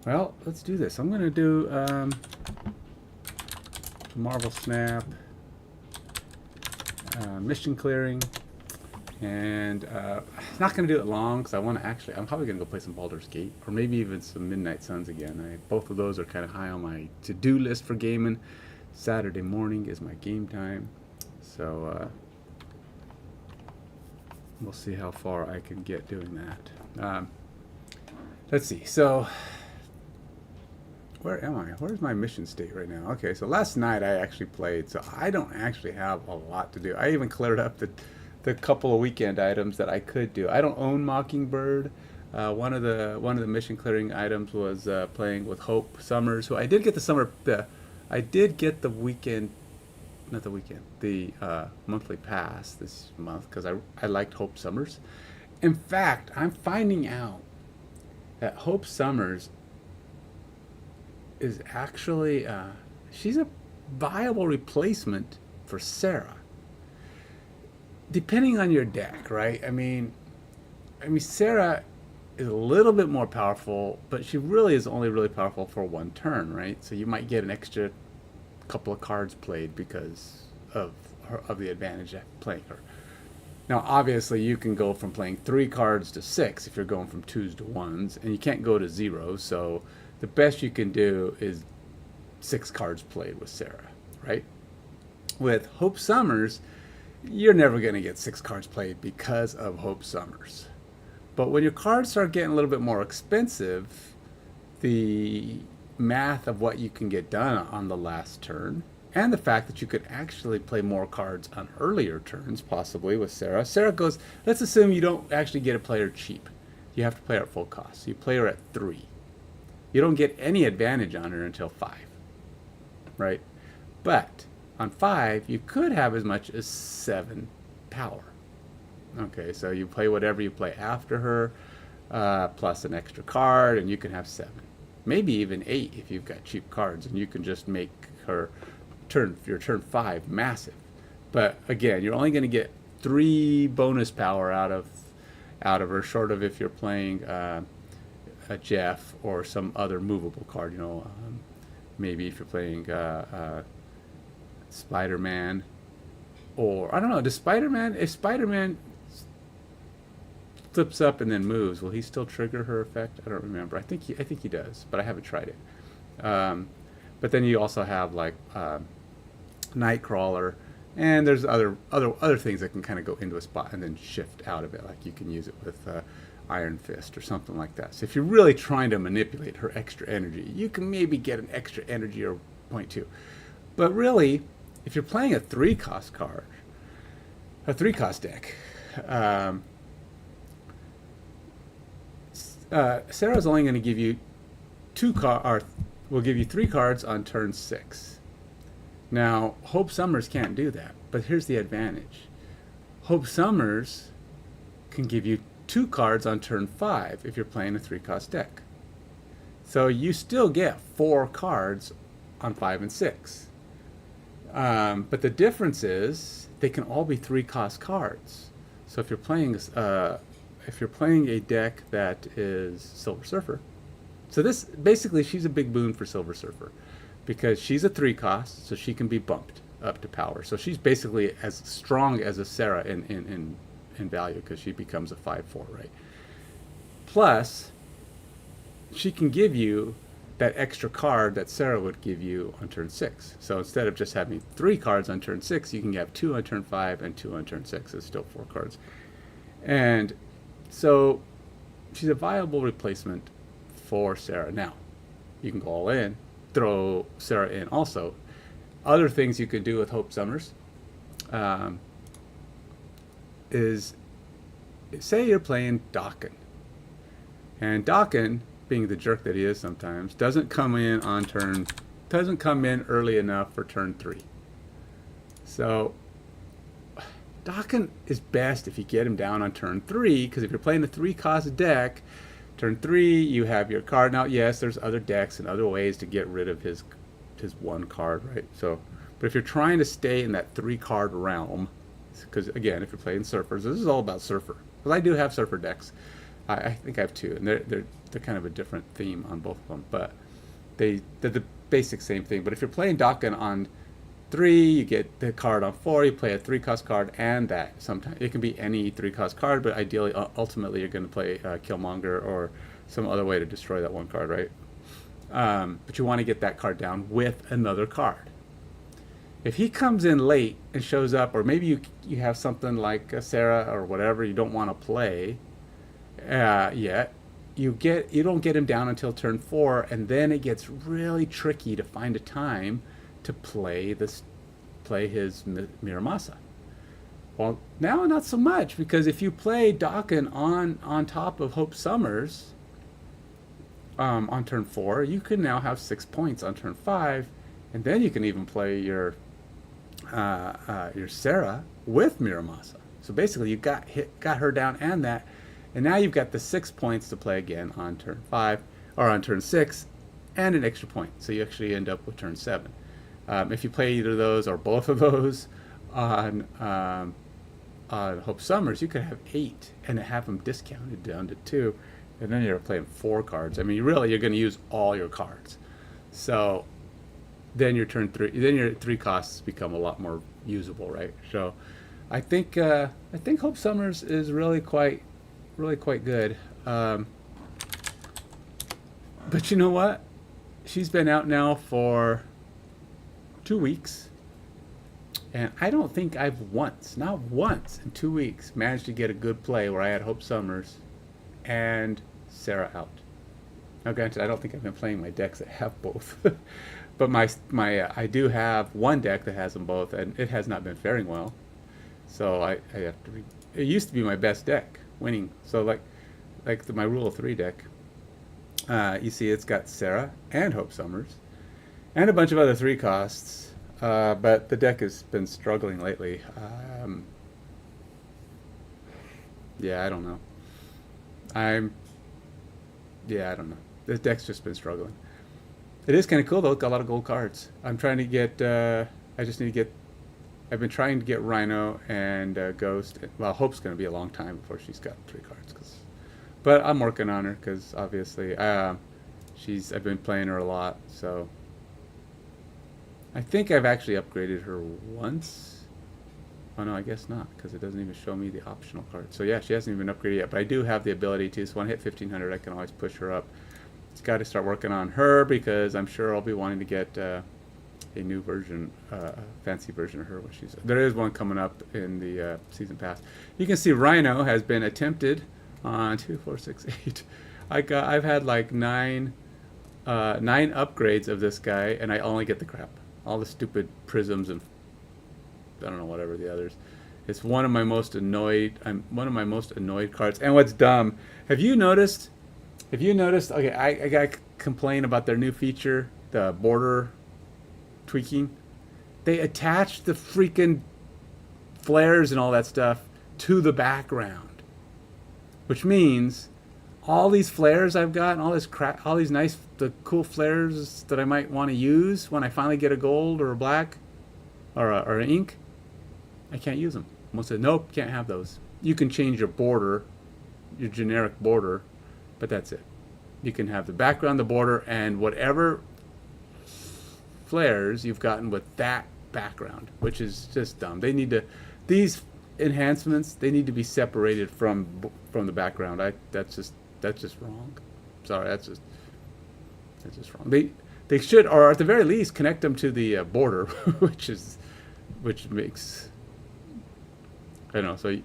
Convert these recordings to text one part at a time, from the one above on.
Well, let's do this. I'm going to do Marvel Snap, mission clearing, and I'm not going to do it long because I want to actually, I'm probably going to go play some Baldur's Gate or maybe even some Midnight Suns again. Both of those are kind of high on my to-do list for gaming. Saturday morning is my game time. So we'll see how far I can get doing that. Let's see. So where am I? Where's my mission state right now? Okay, so last night I actually played, so I don't actually have a lot to do. I even cleared up the couple of weekend items that I could do. I don't own Mockingbird. One of the mission clearing items was playing with Hope Summers, who I did get I did get the weekend, not the weekend, the monthly pass this month because I liked Hope Summers. In fact, I'm finding out that Hope Summers is actually she's a viable replacement for Sarah, depending on your deck, right? I mean, Sarah is a little bit more powerful, but she really is only really powerful for one turn, right? So you might get an extra couple of cards played because of the advantage of playing her. Now, obviously, you can go from playing 3 cards to 6 if you're going from 2s to 1s, and you can't go to 0. So the best you can do is 6 cards played with Sarah, right? With Hope Summers, you're never going to get 6 cards played because of Hope Summers. But when your cards start getting a little bit more expensive, the math of what you can get done on the last turn, and the fact that you could actually play more cards on earlier turns, possibly with Sarah. Sarah goes, let's assume you don't actually get a player cheap. You have to play her at full cost. So you play her at 3. You don't get any advantage on her until 5, right? But on 5, you could have as much as 7 power. Okay, so you play whatever you play after her, plus an extra card, and you can have 7. Maybe even 8 if you've got cheap cards, and you can just make her your turn 5 massive. But again, you're only going to get 3 bonus power out of her, short of if you're playing a Jeff or some other movable card. Maybe if you're playing Spider-Man, or I don't know. Does Spider-Man, if Spider-Man flips up and then moves, will he still trigger her effect? I don't remember. I think he does, but I haven't tried it. But then you also have like Nightcrawler, and there's other things that can kind of go into a spot and then shift out of it. Like you can use it with Iron Fist or something like that. So if you're really trying to manipulate her extra energy, you can maybe get an extra energy or 0.2. But really, if you're playing a 3-cost card, a 3-cost deck, Sarah's only going to give you will give you 3 cards on turn 6. Now, Hope Summers can't do that, but here's the advantage. Hope Summers can give you 2 cards on turn 5 if you're playing a 3-cost deck. So you still get 4 cards on 5 and 6. But the difference is they can all be 3-cost cards. So if you're playing a deck that is Silver Surfer, so this basically she's a big boon for Silver Surfer because she's a 3-cost, so she can be bumped up to power. So she's basically as strong as a Sarah in value because she becomes a 5/4, right? Plus, she can give you that extra card that Sarah would give you on turn 6. So instead of just having 3 cards on turn 6, you can have 2 on turn 5 and 2 on turn 6. It's still 4 cards. And so she's a viable replacement for Sarah. Now, you can go all in, throw Sarah in also. Other things you could do with Hope Summers is, say you're playing Dakin. And Dakin, being the jerk that he is sometimes, doesn't come in early enough for turn 3. So Dakin is best if you get him down on turn 3, because if you're playing a 3-cost deck, turn 3 you have your card. Now, yes, there's other decks and other ways to get rid of his 1 card, right? So, but if you're trying to stay in that 3-card realm, because again, if you're playing Surfers, this is all about Surfer. Because I do have Surfer decks. I think I have two, and they're kind of a different theme on both of them, but they're the basic same thing. But if you're playing Daken on 3, you get the card. On 4, you play a 3-cost card, and that sometimes it can be any 3-cost card, but ideally, ultimately, you're going to play Killmonger or some other way to destroy that one card, right? But you want to get that card down with another card. If he comes in late and shows up, or maybe you have something like Sarah or whatever you don't want to play yet, you don't get him down until turn 4, and then it gets really tricky to find a time to play his Miramasa. Well, now not so much, because if you play Daken on top of Hope Summers on turn 4, you can now have 6 points on turn 5, and then you can even play your Sarah with Miramasa. So basically, you got her down and that, and now you've got the 6 points to play again on turn 5 or on turn 6, and an extra point. So you actually end up with turn 7. If you play either of those or both of those on Hope Summers, you could have 8 and have them discounted down to 2, and then you're playing 4 cards. I mean, really, you're going to use all your cards. So then your turn 3, then your 3 costs become a lot more usable, right? So I think Hope Summers is really quite good. But you know what? She's been out now for 2 weeks, and I don't think I've not once in 2 weeks, managed to get a good play where I had Hope Summers and Sarah out. Now, granted, I don't think I've been playing my decks that have both, but I do have one deck that has them both, and it has not been faring well. So I have to. It used to be my best deck, winning. So my Rule of 3 deck. You see, it's got Sarah and Hope Summers, and a bunch of other 3 costs. But the deck has been struggling lately. Yeah, I don't know. I don't know. This deck's just been struggling. It is kind of cool though. It's got a lot of gold cards. I'm trying to get. I've been trying to get Rhino and Ghost. Well, Hope's going to be a long time before she's got 3 cards. But I'm working on her because obviously I've been playing her a lot. So I think I've actually upgraded her once. Oh no, I guess not, because it doesn't even show me the optional card. So yeah, she hasn't even upgraded yet, but I do have the ability to. So when I hit 1500, I can always push her up. It's got to start working on her, because I'm sure I'll be wanting to get a new version, fancy version of her. There is one coming up in the season pass. You can see Rhino has been attempted on 2, 4, 6, 8. I've had like 9 upgrades of this guy, and I only get the crap. All the stupid prisms and I don't know, whatever the others. It's one of my most annoyed cards. And what's dumb, have you noticed, okay, I got to complain about their new feature, the border tweaking. They attach the freaking flares and all that stuff to the background, which means all these flares I've got and all this crap, all these nice, the cool flares that I might want to use when I finally get a gold or a black or an ink, I can't use them. Someone said, nope, can't have those. You can change your border, your generic border, but that's it. You can have the background, the border, and whatever flares you've gotten with that background, which is just dumb. These enhancements, they need to be separated from the background. That's just wrong. Sorry, that's just wrong. They should, or at the very least, connect them to the border, which makes, I don't know. So,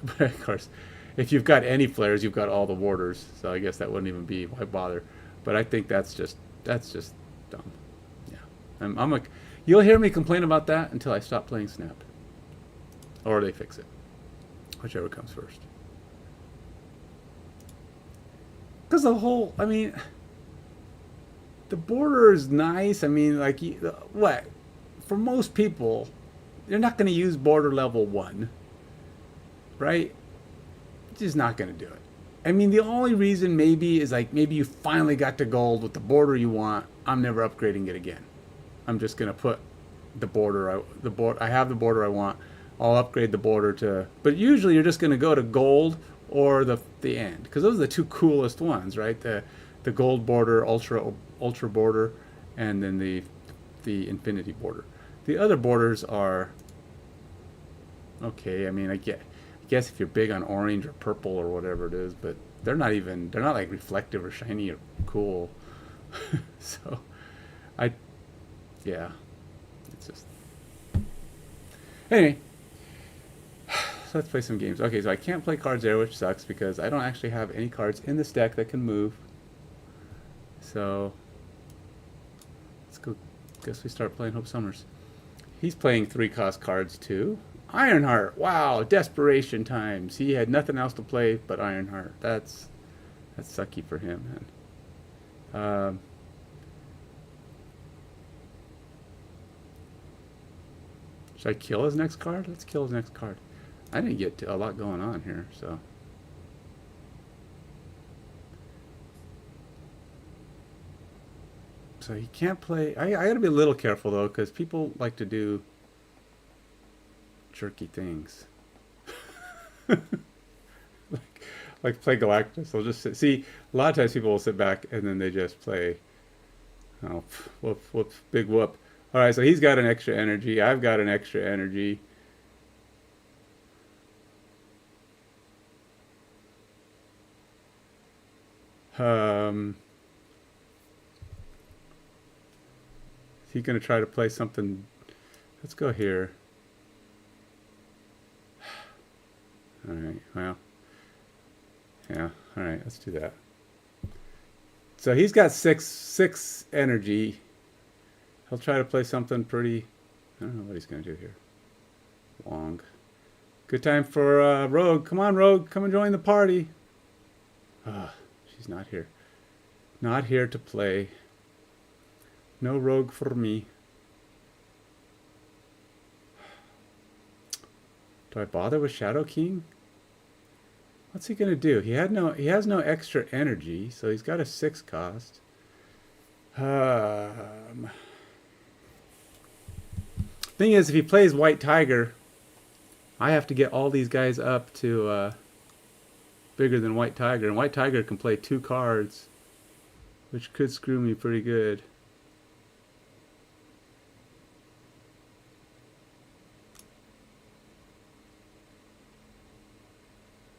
but of course, if you've got any flares, you've got all the borders. So I guess that wouldn't even be, why bother? But I think that's just dumb. Yeah, I'm like, you'll hear me complain about that until I stop playing Snap, or they fix it, whichever comes first. Because the border is nice. I mean, like, what? For most people, you're not going to use border level 1, right? Just not going to do it. I mean, the only reason maybe is like, maybe you finally got to gold with the border you want. I'm never upgrading it again. I'm just going to put the border, I have the border I want. I'll upgrade the border to, but usually you're just going to go to gold or the end, because those are the two coolest ones, right? The gold border, ultra border, and then the infinity border. The other borders are okay. I mean, I guess if you're big on orange or purple or whatever it is, but they're not like reflective or shiny or cool. So I yeah, it's just anyway. So let's play some games. Okay, so I can't play cards there, which sucks because I don't actually have any cards in this deck that can move. So let's go. Guess we start playing Hope Summers. He's playing 3-cost cards too. Ironheart. Wow, desperation times. He had nothing else to play but Ironheart. That's sucky for him, man. Should I kill his next card? Let's kill his next card. I didn't get a lot going on here, so. So he can't play. I gotta be a little careful though, because people like to do jerky things. like, like play Galactus. They'll just see. A lot of times people will sit back and then they just play. Oh, whoop, whoop, big whoop. All right, so he's got an extra energy. I've got an extra energy. Is he going to try to play something? Let's go here. All right, well, yeah, all right, let's do that. So he's got six energy. He'll try to play something pretty. I don't know what he's going to do here. Long. Good time for Rogue. Come on, Rogue. Come and join the party. She's not here. Not here to play. No Rogue for me. Do I bother with Shadow King? What's he gonna do? He has no extra energy, so he's got a 6-cost. Thing is, if he plays White Tiger, I have to get all these guys up to bigger than White Tiger, and White Tiger can play 2 cards, which could screw me pretty good.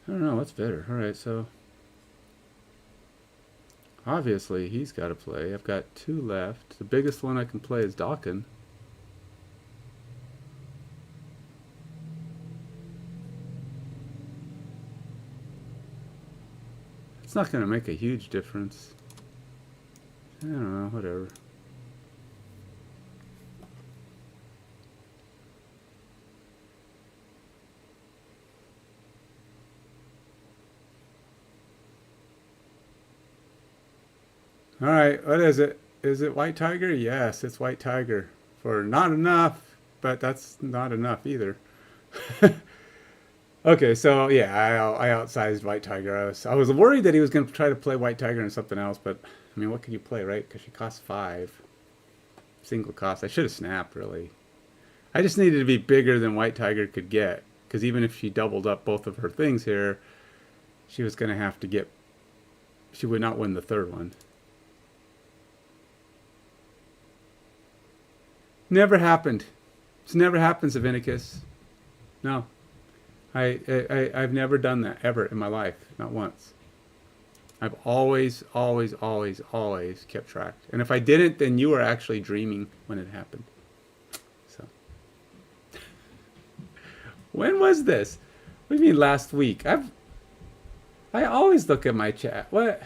I don't know, what's better? Alright, so obviously he's got to play. I've got 2 left. The biggest one I can play is Dawkin. It's not going to make a huge difference. I don't know, whatever. All right, what is it? Is it White Tiger? Yes, it's White Tiger. For not enough, but that's not enough either. Okay, so yeah, I outsized White Tiger. I was worried that he was going to try to play White Tiger and something else, but I mean, what could you play, right? Because she costs 5. Single cost. I should have snapped, really. I just needed to be bigger than White Tiger could get, because even if she doubled up both of her things here, she was going to have to get... She would not win the third one. Never happened. It's never happened, Savinicus. No. I've never done that ever in my life. Not once. I've always kept track. And if I didn't, then you were actually dreaming when it happened. So. When was this? What do you mean last week? I always look at my chat. What?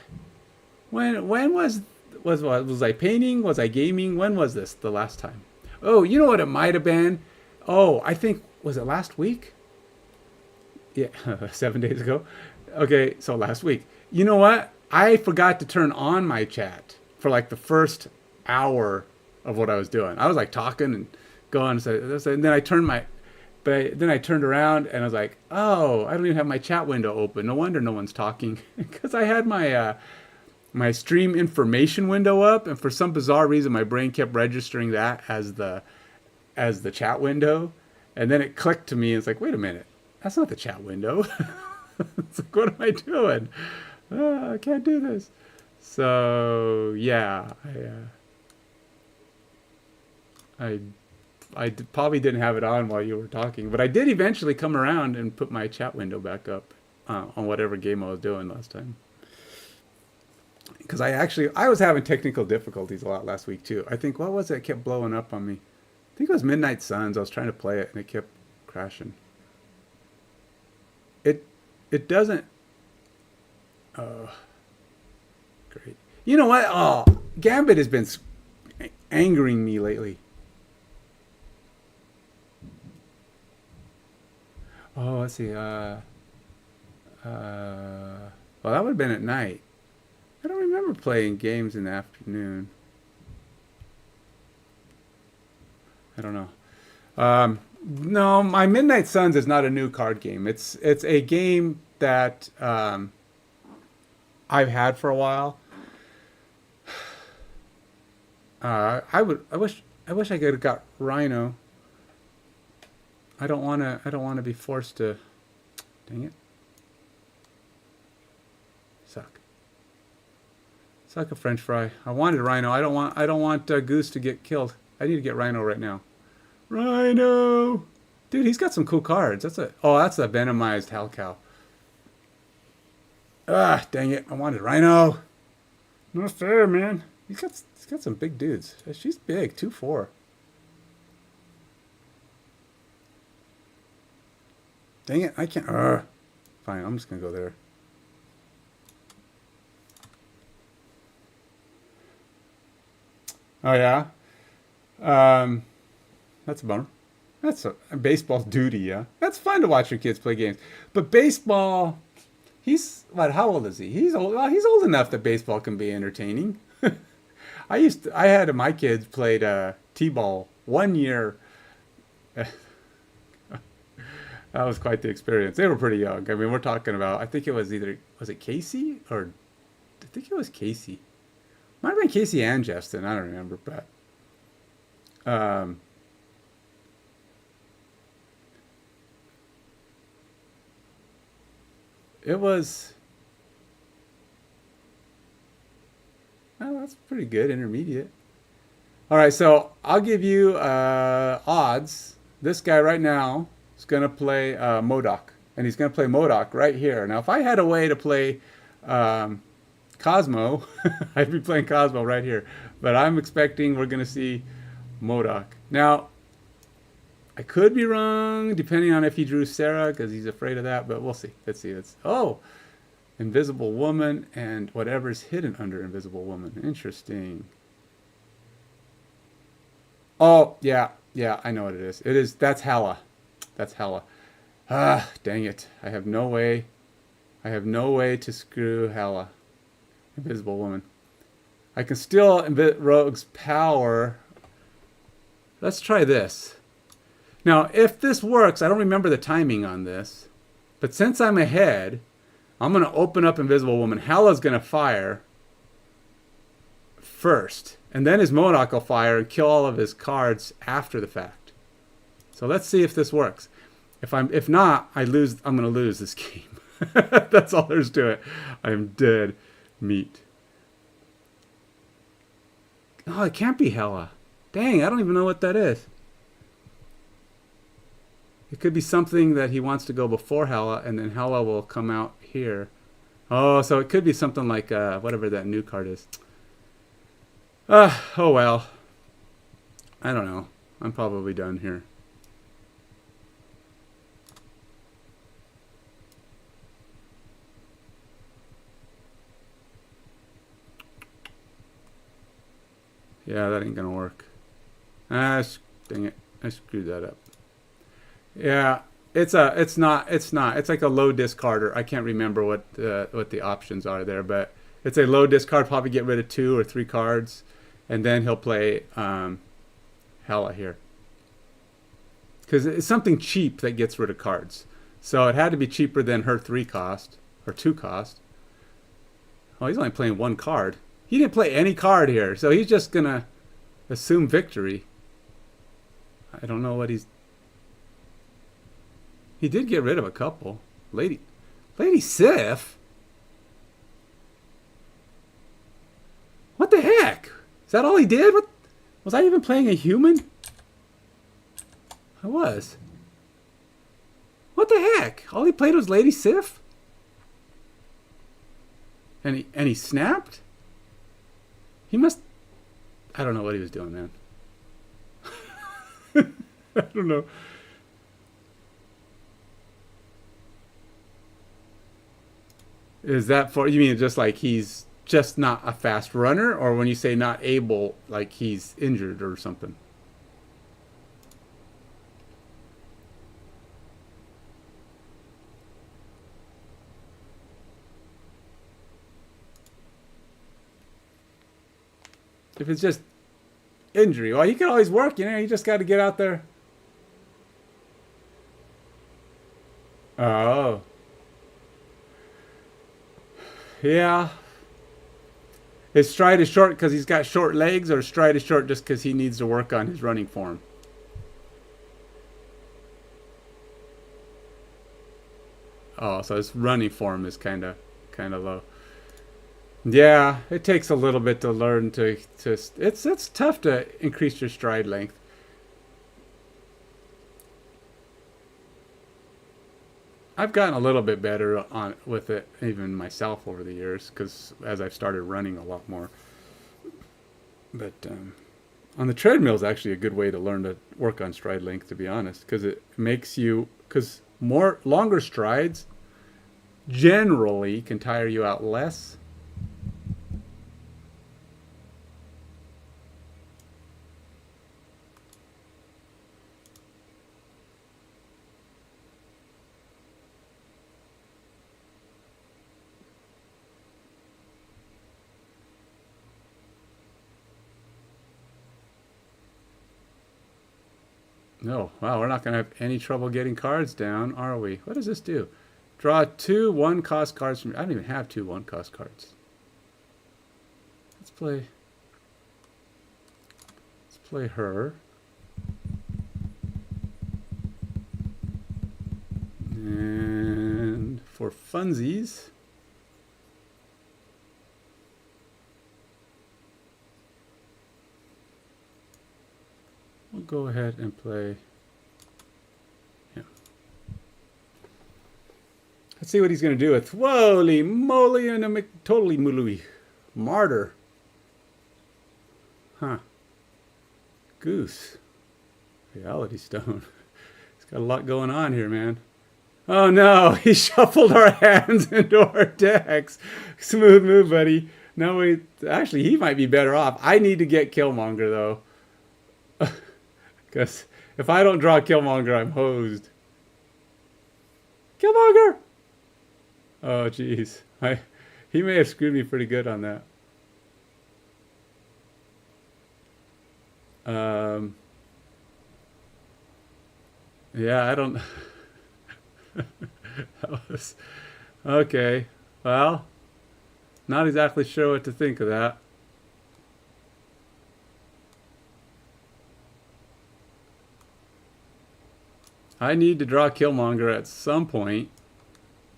When was I painting? Was I gaming? When was this the last time? Oh, you know what it might have been? Oh, I think, was it last week? Yeah, 7 days ago. Okay, so last week. You know what? I forgot to turn on my chat for like the first hour of what I was doing. I was like talking and going, and then I turned then I turned around and I was like, oh, I don't even have my chat window open. No wonder no one's talking, because I had my stream information window up, and for some bizarre reason my brain kept registering that as the chat window, and then it clicked to me and it's like, wait a minute, that's not the chat window. It's like, what am I doing? I can't do this. So yeah, I probably didn't have it on while you were talking, but I did eventually come around and put my chat window back up on whatever game I was doing last time. Because I was having technical difficulties a lot last week too. I think what was it? It kept blowing up on me. I think it was Midnight Suns. I was trying to play it and it kept crashing. It it doesn't. Oh, great. You know what? Oh, Gambit has been angering me lately. Oh, let's see. Well, that would have been at night. I don't remember playing games in the afternoon. I don't know. No, my Midnight Suns is not a new card game. It's a game that I've had for a while. I wish I could have got Rhino. I don't wanna be forced to. Dang it. Suck. Suck a French fry. I wanted Rhino. I don't want Goose to get killed. I need to get Rhino right now. Rhino! Dude, he's got some cool cards. That's a Venomized Halcow. Ah, dang it. I wanted Rhino. Not fair, man. He's got some big dudes. She's big, 2-4. Dang it, I can't. Fine, I'm just gonna go there. Oh yeah. That's a bummer. That's a baseball's duty, yeah. That's fun to watch your kids play games. But baseball, he's what? How old is he? He's old. Well, he's old enough that baseball can be entertaining. I had my kids played t-ball 1 year. That was quite the experience. They were pretty young. I mean, we're talking about. I think it was was it Casey or I think it was Casey. Might have been Casey and Justin. I don't remember, but um, it was. Well, that's pretty good. Intermediate. All right, so I'll give you odds. This guy right now is going to play Modoc, and he's going to play Modoc right here. Now, if I had a way to play Cosmo, I'd be playing Cosmo right here. But I'm expecting we're going to see Modoc. Now, I could be wrong, depending on if he drew Sarah, because he's afraid of that, but we'll see. Let's see. Oh, Invisible Woman and whatever's hidden under Invisible Woman. Interesting. Oh, yeah. Yeah, I know what it is. That's Hela. That's Hela. Ah, dang it. I have no way. To screw Hela. Invisible Woman. I can still Rogue's Power. Let's try this. Now, if this works, I don't remember the timing on this, but since I'm ahead, I'm going to open up Invisible Woman. Hela's going to fire first, and then his Modoc will fire and kill all of his cards after the fact. So let's see if this works. If not, I'm going to lose this game. That's all there's to it. I'm dead meat. Oh, it can't be Hela. Dang, I don't even know what that is. It could be something that he wants to go before Hela, and then Hela will come out here. Oh, so it could be something like whatever that new card is. Oh well. I don't know. I'm probably done here. Yeah, that ain't gonna work. Dang it. I screwed that up. Yeah, it's not. It's like a low discarder. I can't remember what the options are there, but it's a low discard. Probably get rid of 2 or 3 cards, and then he'll play Hela here. Because it's something cheap that gets rid of cards. So it had to be cheaper than her 3 cost or 2 cost. Oh, he's only playing 1 card. He didn't play any card here, so he's just gonna assume victory. I don't know what he's. He did get rid of a couple. Lady Lady Sif? What the heck? Is that all he did? What? Was I even playing a human? I was. What the heck? All he played was Lady Sif? And he snapped? He must... I don't know what he was doing, man. I don't know. Is that for... You mean just like he's just not a fast runner? Or when you say not able, like he's injured or something? If it's just injury, well, you can always work, you know, you just got to get out there. Oh. Yeah. His stride is short because he's got short legs, or stride is short just because he needs to work on his running form? Oh, so his running form is kind of low. Yeah, it takes a little bit to learn to it's tough to increase your stride length. I've gotten a little bit better on with it, even myself over the years, because as I've started running a lot more. But on the treadmill is actually a good way to learn to work on stride length, to be honest, because it makes you more longer strides generally can tire you out less. No, wow, we're not going to have any trouble getting cards down, are we? What does this do? Draw 2 1-cost cards from... I don't even have 2 1-cost cards. Let's play her. And for funsies, we'll go ahead and play him. Let's see what he's going to do with Holy Moly and a totally Mului. Martyr. Huh. Goose. Reality Stone. He's got a lot going on here, man. Oh no, he shuffled our hands into our decks. Smooth move, buddy. No, actually, he might be better off. I need to get Killmonger, though. Because if I don't draw Killmonger, I'm hosed. Killmonger! Oh, jeez. He may have screwed me pretty good on that. Yeah, I don't... That was... Okay. Well, not exactly sure what to think of that. I need to draw Killmonger at some point.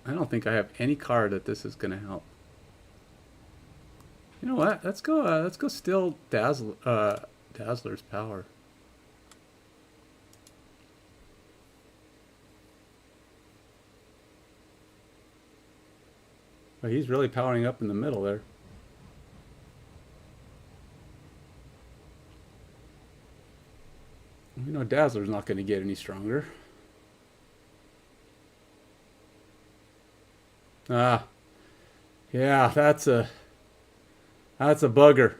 I don't think I have any card that this is going to help. You know what? Let's go steal Dazzler's power. Oh, he's really powering up in the middle there. You know, Dazzler's not going to get any stronger. Ah, yeah, that's a bugger.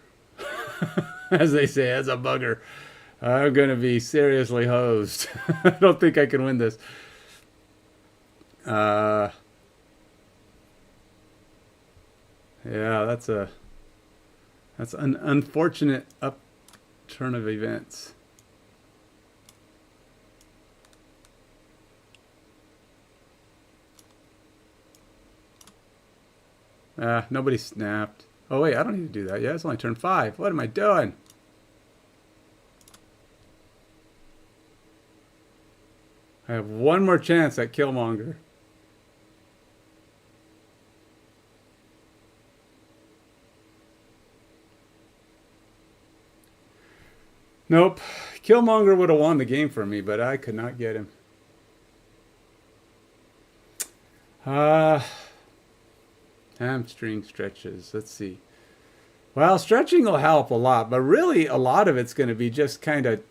As they say, that's a bugger. I'm going to be seriously hosed. I don't think I can win this. Yeah, that's an unfortunate upturn of events. Nobody snapped. Oh wait, I don't need to do that. Yeah, it's only turn 5. What am I doing? I have one more chance at Killmonger. Nope. Killmonger would have won the game for me, but I could not get him. Uh, Hamstring stretches. Let's see. Well, stretching will help a lot, but really a lot of it's going to be just kind of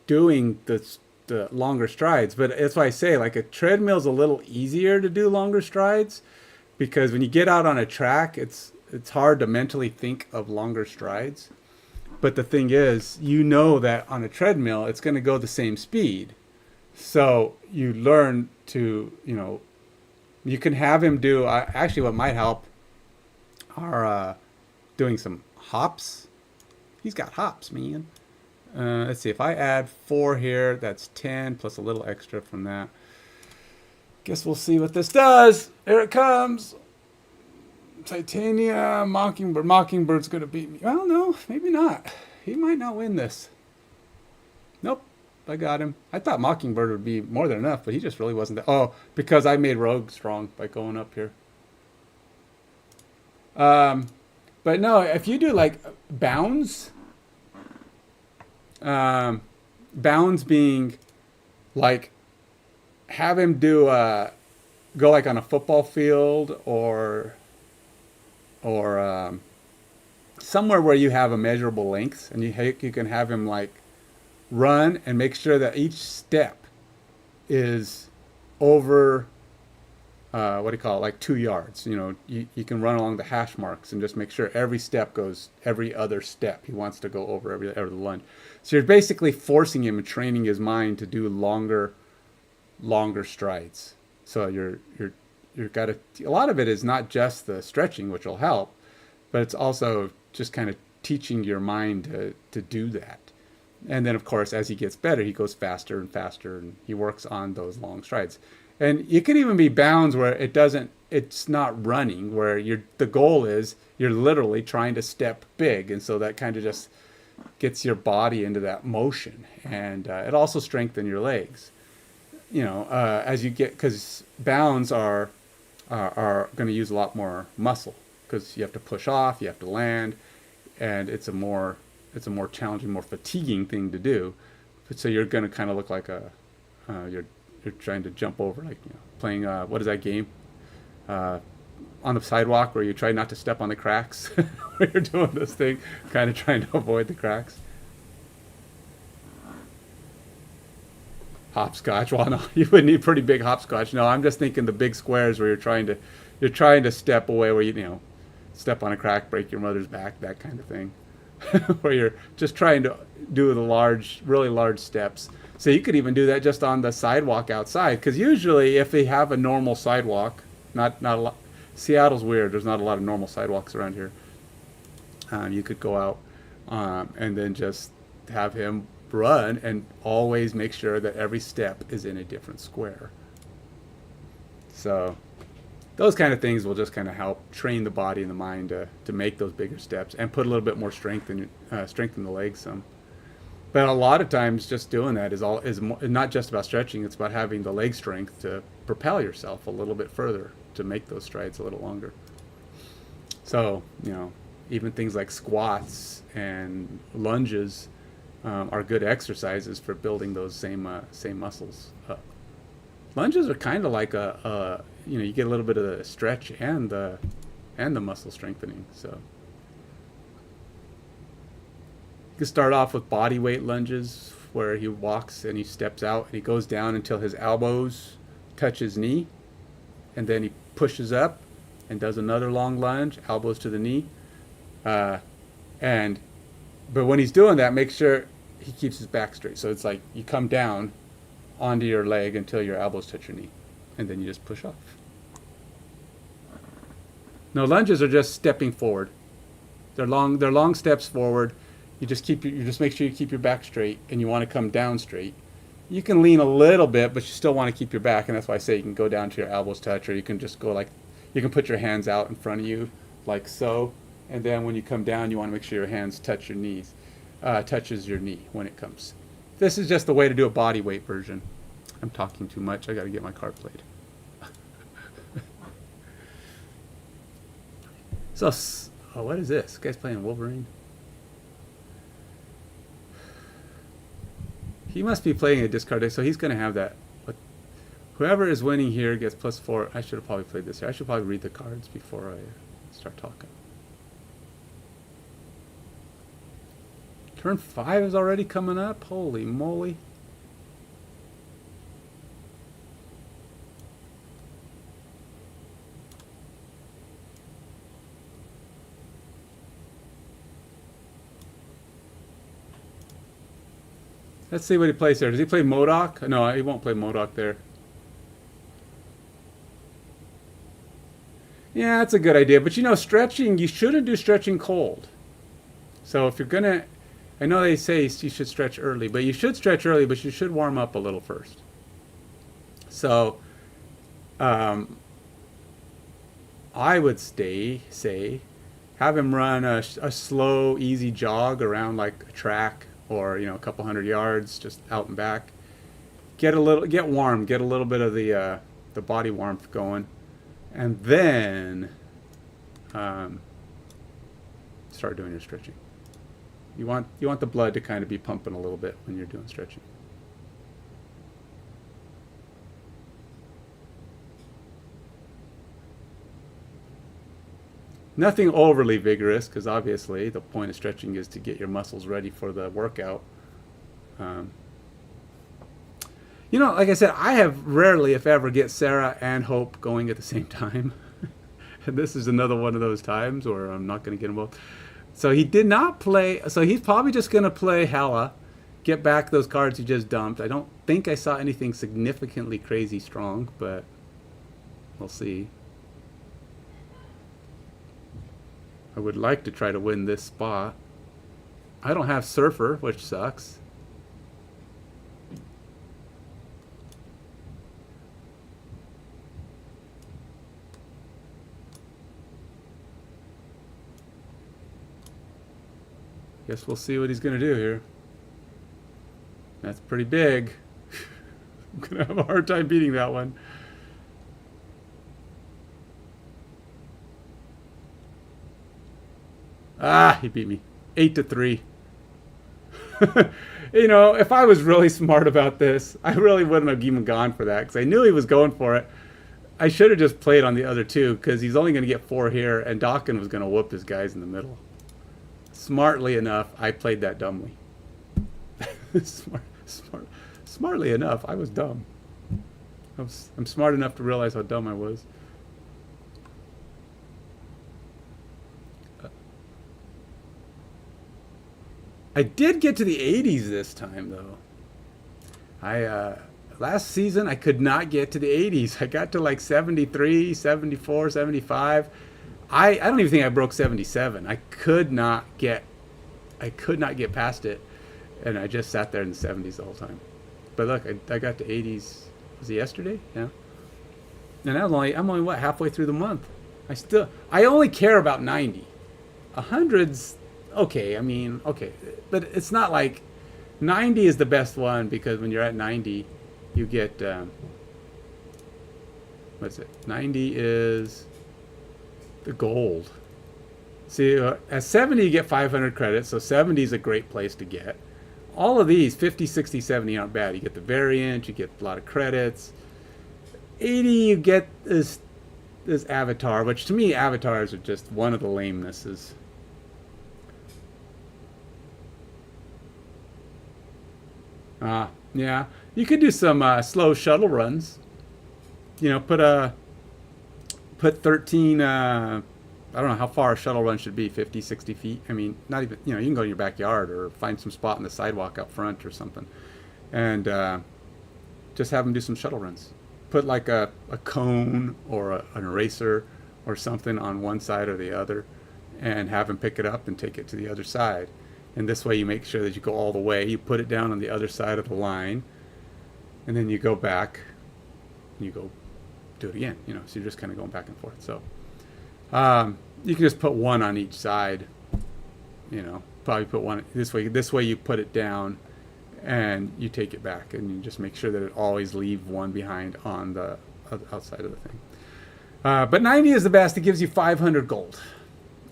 doing the longer strides. But that's why I say like a treadmill is a little easier to do longer strides because when you get out on a track, it's hard to mentally think of longer strides. But the thing is, you know that on a treadmill, it's going to go the same speed. So you learn to, you can have him do, actually what might help are doing some hops. He's got hops, man. Let's see, if I add 4 here, that's 10 plus a little extra from that. Guess we'll see what this does. Here it comes. Titania, Mockingbird. Mockingbird's going to beat me. Well, no, maybe not. He might not win this. Nope, I got him. I thought Mockingbird would be more than enough, but he just really wasn't that. Oh, because I made Rogue strong by going up here. But no, if you do like bounds, bounds being like have him do go like on a football field or somewhere where you have a measurable length, and you can have him like run and make sure that each step is over what do you call it, like 2 yards. You can run along the hash marks and just make sure every step goes every other step he wants to go over every the lunge. So you're basically forcing him and training his mind to do longer strides. So you've got a lot of it is not just the stretching, which will help, but it's also just kind of teaching your mind to do that. And then of course, as he gets better, he goes faster and faster, and he works on those long strides. And you can even be bounds where it's not running, where the goal is you're literally trying to step big, and so that kind of just gets your body into that motion, and it also strengthens your legs. As you get, because bounds are going to use a lot more muscle because you have to push off, you have to land, and it's a more challenging, more fatiguing thing to do. So you're going to kind of look like you're trying to jump over, like playing what is that game on the sidewalk where you try not to step on the cracks where you're doing this thing, kind of trying to avoid the cracks. Hopscotch. Well, no, you would need pretty big hopscotch. No, I'm just thinking the big squares where you're trying to step away, where you step on a crack, break your mother's back, that kind of thing, where you're just trying to do the really large steps. So you could even do that just on the sidewalk outside, because usually if they have a normal sidewalk, not a lot. Seattle's weird. There's not a lot of normal sidewalks around here. You could go out and then just have him run and always make sure that every step is in a different square. So those kind of things will just kind of help train the body and the mind to make those bigger steps and put a little bit more strengthen the legs some. But a lot of times just doing that is not just about stretching. It's about having the leg strength to propel yourself a little bit further to make those strides a little longer. So, even things like squats and lunges are good exercises for building those same muscles up. Lunges are kind of like you get a little bit of the stretch and the muscle strengthening. So you can start off with body weight lunges, where he walks and he steps out and he goes down until his elbows touch his knee, and then he pushes up and does another long lunge, elbows to the knee. But when he's doing that, make sure he keeps his back straight. So it's like you come down onto your leg until your elbows touch your knee, and then you just push off. No, lunges are just stepping forward. They're long steps forward. You just make sure you keep your back straight, and you want to come down straight. You can lean a little bit, but you still want to keep your back, and that's why I say you can go down to your elbows touch, or you can just go you can put your hands out in front of you like so, and then when you come down, you want to make sure your hands touch your knees, touches your knee when it comes. This is just the way to do a body weight version. I'm talking too much. I got to get my card played. So, what is this? This guy's playing Wolverine. He must be playing a discard deck, so he's going to have that. But whoever is winning here gets +4. I should have probably played this here. I should probably read the cards before I start talking. Turn 5 is already coming up. Holy moly. Let's see what he plays there. Does he play Modok? No, he won't play Modok there. Yeah, that's a good idea. But you know, stretching, you shouldn't do stretching cold. So if you're going to, I know they say you should stretch early, but you should stretch early, but you should warm up a little first. So I would say, have him run a slow, easy jog around like a track, or you know, a couple hundred yards just out and back. Get warm, get a little bit of the body warmth going, and then start doing your stretching. You want the blood to kind of be pumping a little bit when you're doing stretching. Nothing overly vigorous, because obviously the point of stretching is to get your muscles ready for the workout. You know, like I said, I have rarely, if ever, get Sarah and Hope going at the same time. And this is another one of those times where I'm not going to get them both. So he did not play. So he's probably just going to play Hela, get back those cards he just dumped. I don't think I saw anything significantly crazy strong, but we'll see. I would like to try to win this spot. I don't have Surfer, which sucks. Guess we'll see what he's going to do here. That's pretty big. I'm going to have a hard time beating that one. Ah, he beat me. 8-3. You know, if I was really smart about this, I really wouldn't have even gone for that, because I knew he was going for it. I should have just played on the other two, because he's only going to get 4 here, and Dawkins was going to whoop his guys in the middle. Smartly enough, I played that dumbly. Smartly enough, I was dumb. I'm smart enough to realize how dumb I was. I did get to the 80s this time, though. Last season, I could not get to the 80s. I got to like 73, 74, 75. I don't even think I broke 77. I could not get past it, and I just sat there in the 70s the whole time. But look, I got to 80s. Was it yesterday? Yeah. And I'm only what, halfway through the month. I only care about 90. 100's okay. I mean, okay, but it's not like 90 is the best one, because when you're at 90, you get what's it? 90 is the gold. See, at 70 you get 500 credits, so 70 is a great place to get. All of these, 50, 60, 70 aren't bad. You get the variant, you get a lot of credits. 80 you get this avatar, which to me avatars are just one of the lamenesses. Yeah, you could do some slow shuttle runs. You know, put 13, I don't know how far a shuttle run should be, 50, 60 feet. I mean, not even, you know, you can go in your backyard or find some spot in the sidewalk up front or something. And just have them do some shuttle runs. Put like a cone or an eraser or something on one side or the other, and have them pick it up and take it to the other side. And this way you make sure that you go all the way. You put it down on the other side of the line, and then you go back and you go do it again, you know, so you're just kind of going back and forth. So you can just put one on each side, you know, probably put one this way you put it down and you take it back, and you just make sure that it always leave one behind on the outside of the thing. But 90 is the best. It gives you 500 gold.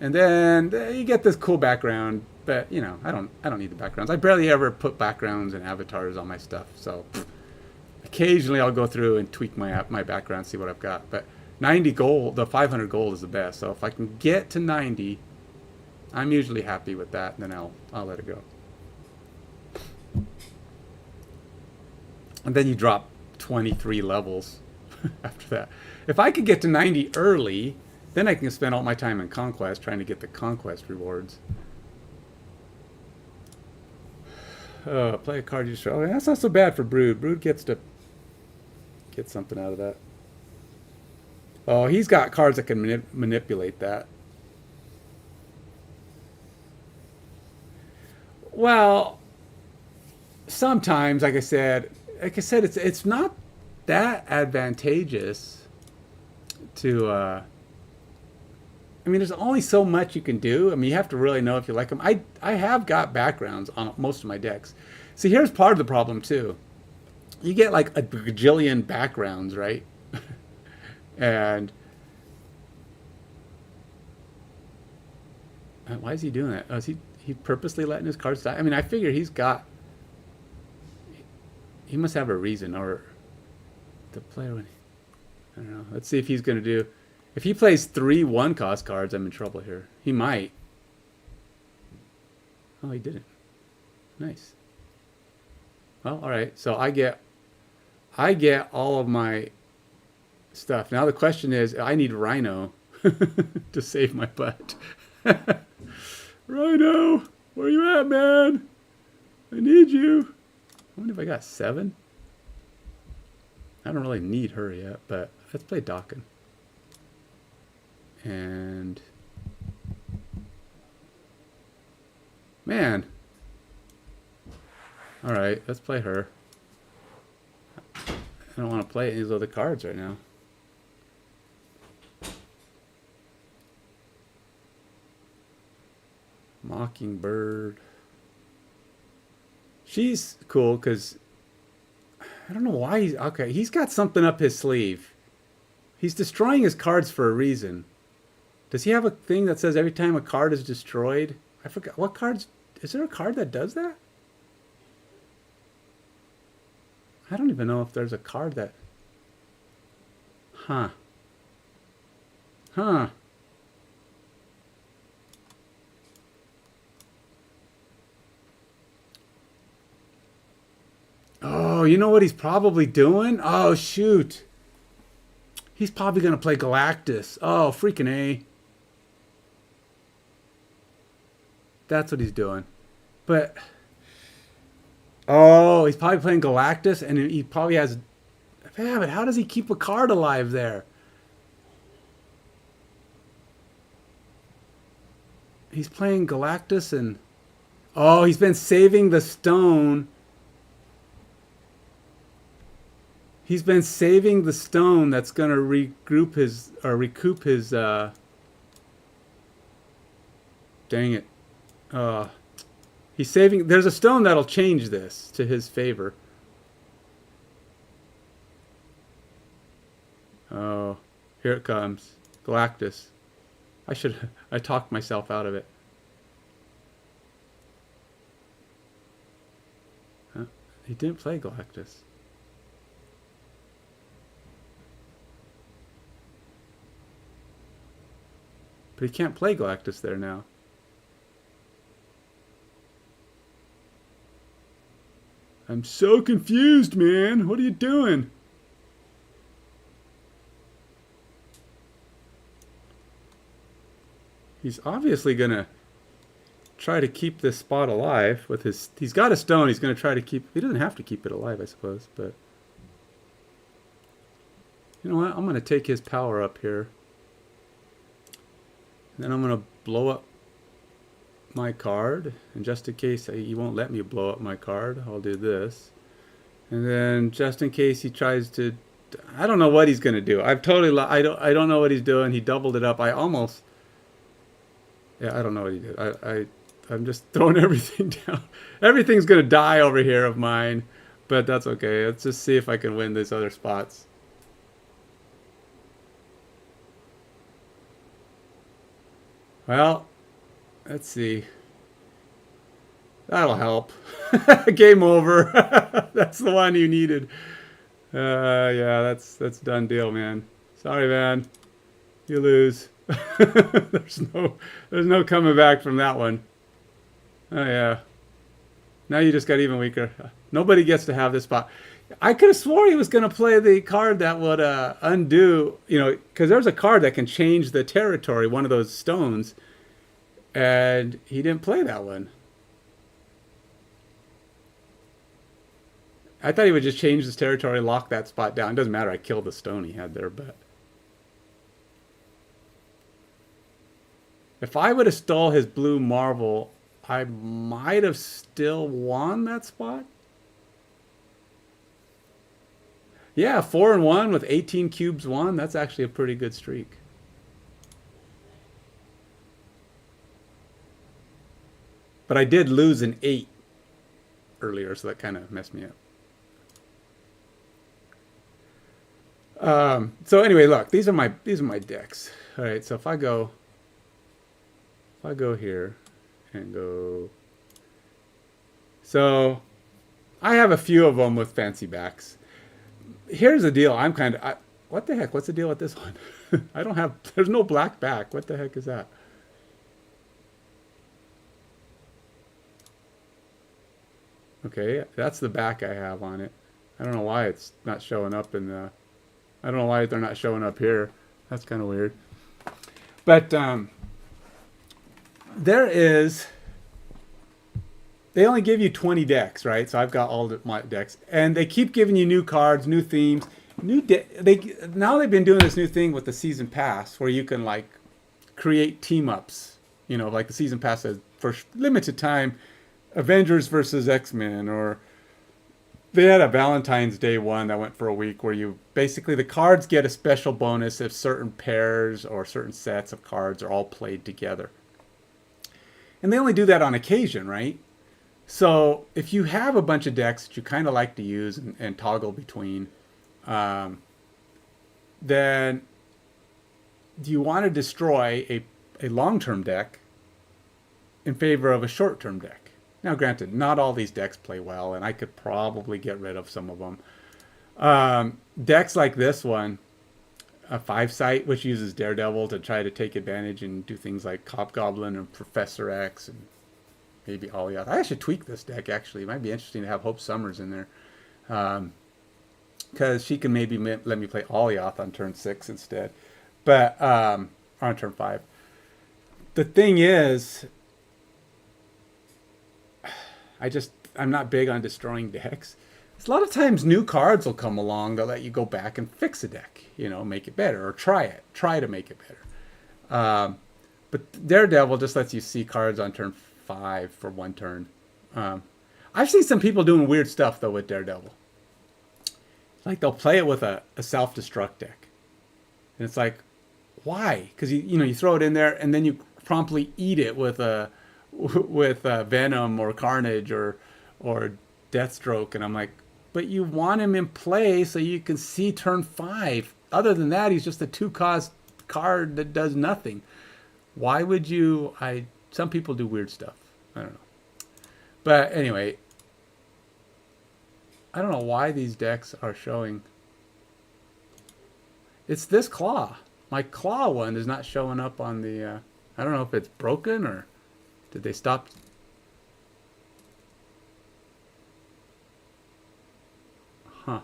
And then you get this cool background, but you know, I don't need the backgrounds. I barely ever put backgrounds and avatars on my stuff. So occasionally I'll go through and tweak my background, see what I've got. But 90 gold, the 500 gold is the best. So if I can get to 90, I'm usually happy with that, and then I'll let it go. And then you drop 23 levels after that. If I could get to 90 early, then I can spend all my time in Conquest trying to get the Conquest rewards. Play a card you show. Oh, that's not so bad for Brood. Brood gets to get something out of that. Oh, he's got cards that can manipulate that. Well, sometimes, like I said, it's not that advantageous to. I mean, there's only so much you can do. I mean, you have to really know if you like them. I have got backgrounds on most of my decks. See, here's part of the problem too. You get like a gajillion backgrounds, right? And why is he doing that? Oh, is he purposely letting his cards die? I mean, I figure he must have a reason, or the player when I don't know. Let's see if he's going to do. If he plays 3 1-cost cards, I'm in trouble here. He might. Oh, he didn't. Nice. Well, all right. So I get all of my stuff. Now the question is, I need Rhino to save my butt. Rhino, where you at, man? I need you. I wonder if I got 7. I don't really need her yet, but let's play Dawkin. And man, all right, let's play her. I don't want to play any of these other cards right now. Mockingbird. She's cool because I don't know why he's okay. He's got something up his sleeve. He's destroying his cards for a reason. Does he have a thing that says every time a card is destroyed? I forgot. What cards? Is there a card that does that? I don't even know if there's a card that... Huh. Oh, you know what he's probably doing? Oh, shoot. He's probably going to play Galactus. Oh, freaking A. That's what he's doing. But, oh, he's probably playing Galactus, and he probably has... Yeah, but how does he keep a card alive there? He's playing Galactus, and... Oh, he's been saving the stone. He's been saving the stone that's going to recoup his... Dang it. He's saving... There's a stone that'll change this to his favor. Oh, here it comes. Galactus. I talked myself out of it. Huh? He didn't play Galactus. But he can't play Galactus there now. I'm so confused, man. What are you doing? He's obviously going to try to keep this spot alive with his... He's got a stone. He's going to try to keep... He doesn't have to keep it alive, I suppose, but... You know what? I'm going to take his power up here. And then I'm going to blow up my card. And just in case he won't let me blow up my card, I'll do this. And then just in case he tries to... I don't know what he's going to do. I don't know what he's doing. He doubled it up. I almost... Yeah, I don't know what he did. I'm just throwing everything down. Everything's going to die over here of mine. But that's okay. Let's just see if I can win these other spots. Well, let's see. That'll help. Game over. That's the one you needed. Yeah, that's done deal, man. Sorry, man. You lose. there's no there's no coming back from that one. Oh yeah. Now you just got even weaker. Nobody gets to have this spot. I could have swore he was going to play the card that would undo, because there's a card that can change the territory, one of those stones, and he didn't play that one. I thought he would just change his territory, lock that spot down. It doesn't matter. I killed the stone he had there, but if I would have stole his blue marble, I might have still won that spot. Yeah, 4-1 with 18 cubes won. That's actually a pretty good streak. But I did lose an 8 earlier, so that kind of messed me up. So anyway, look, these are my decks. All right, so if I go here and go, so I have a few of them with fancy backs. Here's the deal. What the heck? What's the deal with this one? I don't have. There's no black back. What the heck is that? Okay, that's the back I have on it. I don't know why it's not showing up in the. I don't know why they're not showing up here. That's kind of weird. But there is. They only give you 20 decks, right? So I've got all my decks, and they keep giving you new cards, new themes, now they've been doing this new thing with the season pass, where you can like create team ups. Like the season pass says for limited time, Avengers versus X-Men, or they had a Valentine's Day one that went for a week where you basically the cards get a special bonus if certain pairs or certain sets of cards are all played together. And they only do that on occasion, right? So if you have a bunch of decks that you kind of like to use and toggle between, then do you want to destroy a long-term deck in favor of a short-term deck? Now, granted, not all these decks play well, and I could probably get rid of some of them. Decks like this one, a 5-site, which uses Daredevil to try to take advantage and do things like Hobgoblin and Professor X and maybe Alioth. I should tweak this deck, actually. It might be interesting to have Hope Summers in there. Because she can maybe let me play Alioth on turn 6 instead. But, or on turn 5. The thing is, I'm not big on destroying decks. A lot of times new cards will come along that let you go back and fix a deck, make it better, or try to make it better. But Daredevil just lets you see cards on turn 5 for one turn. I've seen some people doing weird stuff though with Daredevil. Like they'll play it with a self-destruct deck, and it's like, why? Because you throw it in there and then you promptly eat it with Venom or Carnage or Deathstroke, and I'm like, but you want him in play so you can see turn 5. Other than that, he's just a 2-cost card that does nothing. Why would you? Some people do weird stuff. I don't know. But anyway, I don't know why these decks are showing. It's this claw. My claw one is not showing up on the. I don't know if it's broken or did they stop. Huh.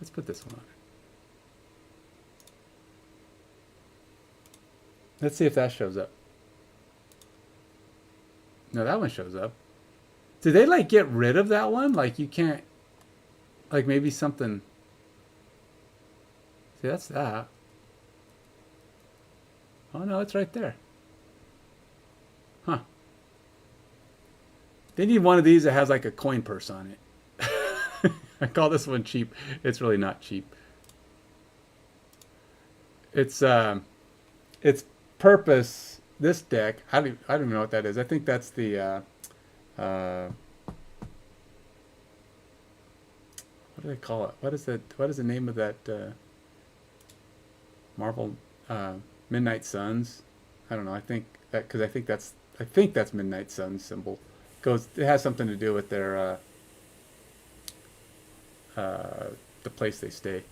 Let's put this one on. Let's see if that shows up. No, that one shows up. Did they like get rid of that one? Like you can't, like maybe something. See, that's that. Oh no, it's right there. Huh. They need one of these that has like a coin purse on it. I call this one cheap. It's really not cheap. It's purpose. This deck, I don't even know what that is. I think that's the what do they call it? What is the name of that Marvel Midnight Suns. I don't know. I think that because I think that's Midnight Suns symbol. It has something to do with their the place they stay.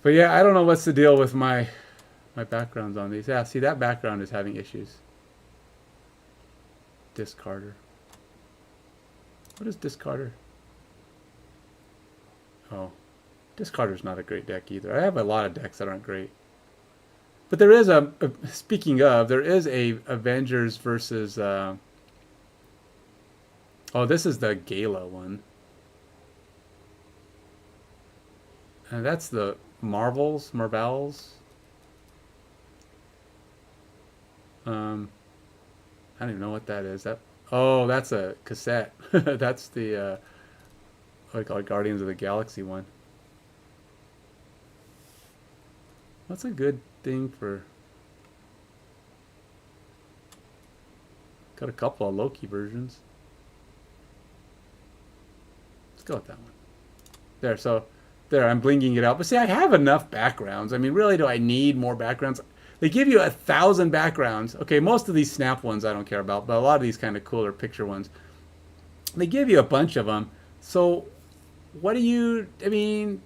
But yeah, I don't know what's the deal with my backgrounds on these. Yeah, see that background is having issues. Discarder. What is Discarder? Oh, Discarder's not a great deck either. I have a lot of decks that aren't great. But there is speaking of, there is a Avengers versus oh, this is the Gala one. And that's the Marvels. I don't even know what that is. Oh, that's a cassette. That's the what do you call it, Guardians of the Galaxy one. What's a good thing for? Got a couple of Loki versions. Let's go with that one. There, so there, I'm blinging it out. But see, I have enough backgrounds. I mean, really, do I need more backgrounds? They give you 1,000 backgrounds. Okay, most of these snap ones I don't care about, but a lot of these kind of cooler picture ones, they give you a bunch of them. So what do you, I mean,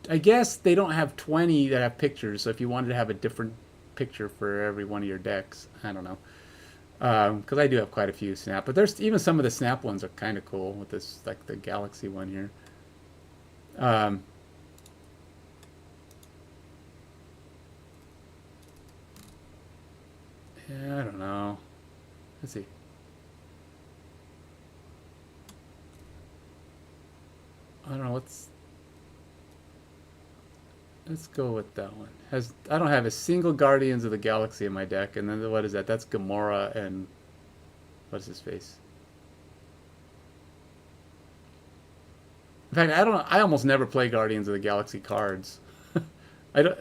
I guess they don't have 20 that have pictures. So if you wanted to have a different picture for every one of your decks, I don't know. Because I do have quite a few snap, but there's even some of the snap ones are kind of cool with this, like the Galaxy one here. Yeah, I don't know. Let's see. I don't know what's. Let's go with that one. I don't have a single Guardians of the Galaxy in my deck, and then what is that? That's Gamora and what's his face? In fact, I almost never play Guardians of the Galaxy cards.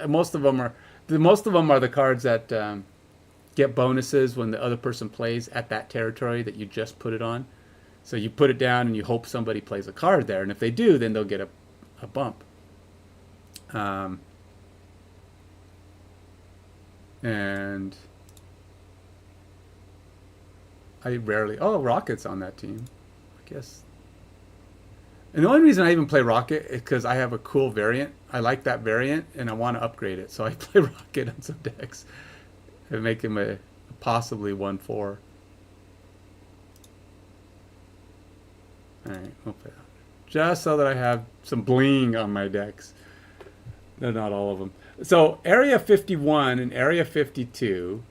Most of them are the cards that get bonuses when the other person plays at that territory that you just put it on. So you put it down and you hope somebody plays a card there, and if they do, then they'll get a bump. And I rarely. Oh, Rocket's on that team, I guess. And the only reason I even play Rocket is because I have a cool variant. I like that variant, and I want to upgrade it. So I play Rocket on some decks and make him a possibly 1/4. All right, we'll play that. Just so that I have some bling on my decks. They're not all of them. So Area 51 and Area 52